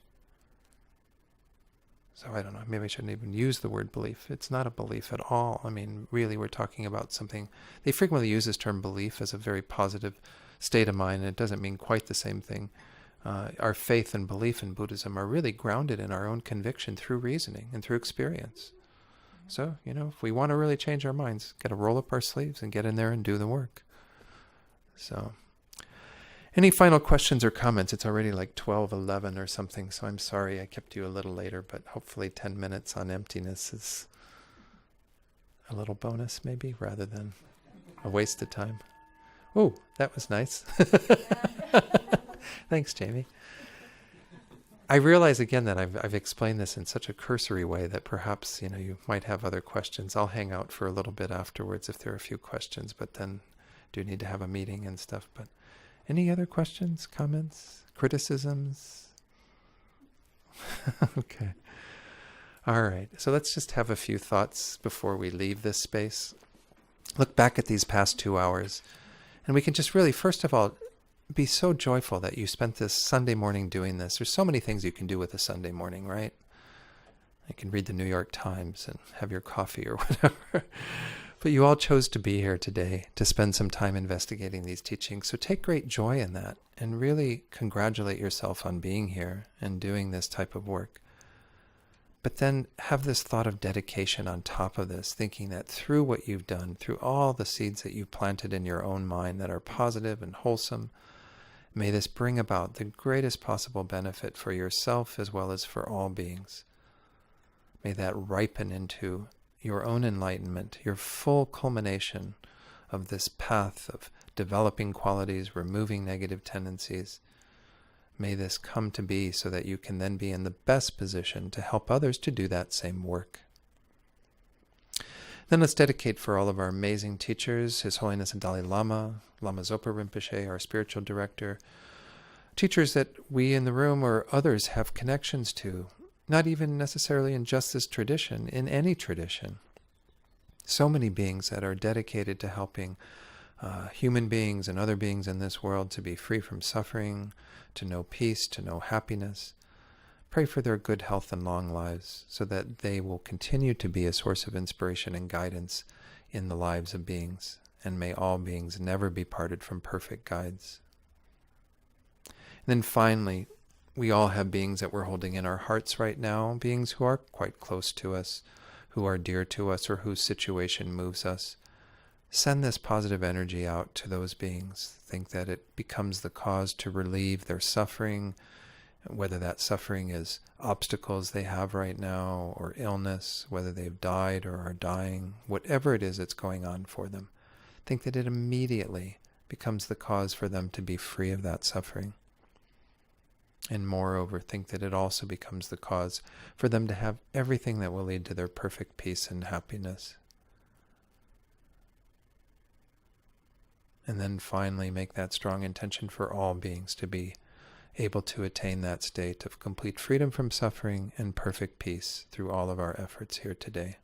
So I don't know, maybe I shouldn't even use the word belief. It's not a belief at all. I mean, really we're talking about something, they frequently use this term belief as a very positive state of mind, and it doesn't mean quite the same thing. Our faith and belief in Buddhism are really grounded in our own conviction through reasoning and through experience. So, if we want to really change our minds, got to roll up our sleeves and get in there and do the work. So, any final questions or comments? It's already like 12:11 or something, so I'm sorry I kept you a little later, but hopefully 10 minutes on emptiness is a little bonus maybe, rather than a waste of time. Oh, that was nice. Thanks, Jamie. I realize again that I've explained this in such a cursory way that perhaps, you might have other questions. I'll hang out for a little bit afterwards if there are a few questions, but then do need to have a meeting and stuff. But any other questions, comments, criticisms? Okay. All right. So let's just have a few thoughts before we leave this space. Look back at these past 2 hours, and we can just really, first of all, be so joyful that you spent this Sunday morning doing this. There's so many things you can do with a Sunday morning, right? You can read the New York Times and have your coffee or whatever. But you all chose to be here today to spend some time investigating these teachings. So take great joy in that and really congratulate yourself on being here and doing this type of work. But then have this thought of dedication on top of this, thinking that through what you've done, through all the seeds that you've planted in your own mind that are positive and wholesome, may this bring about the greatest possible benefit for yourself as well as for all beings. May that ripen into your own enlightenment, your full culmination of this path of developing qualities, removing negative tendencies. May this come to be so that you can then be in the best position to help others to do that same work. Then let's dedicate for all of our amazing teachers, His Holiness the Dalai Lama, Lama Zopa Rinpoche, our spiritual director, teachers that we in the room or others have connections to, not even necessarily in just this tradition, in any tradition. So many beings that are dedicated to helping human beings and other beings in this world to be free from suffering, to know peace, to know happiness. Pray for their good health and long lives so that they will continue to be a source of inspiration and guidance in the lives of beings. And may all beings never be parted from perfect guides. And then finally, we all have beings that we're holding in our hearts right now, beings who are quite close to us, who are dear to us, or whose situation moves us. Send this positive energy out to those beings. Think that it becomes the cause to relieve their suffering, whether that suffering is obstacles they have right now, or illness, whether they've died or are dying, whatever it is that's going on for them. Think that it immediately becomes the cause for them to be free of that suffering. And moreover, think that it also becomes the cause for them to have everything that will lead to their perfect peace and happiness. And then finally make that strong intention for all beings to be able to attain that state of complete freedom from suffering and perfect peace through all of our efforts here today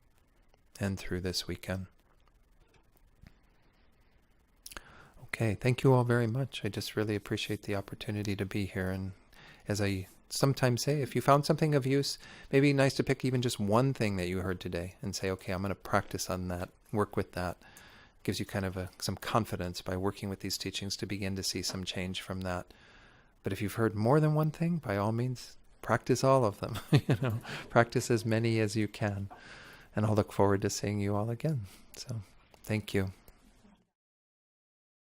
and through this weekend. Okay, thank you all very much. I just really appreciate the opportunity to be here. And as I sometimes say, if you found something of use, maybe nice to pick even just one thing that you heard today and say, okay, I'm going to practice on that, work with that. Gives you kind of some confidence by working with these teachings to begin to see some change from that. But if you've heard more than one thing, by all means, practice all of them. Practice as many as you can. And I'll look forward to seeing you all again. So, thank you.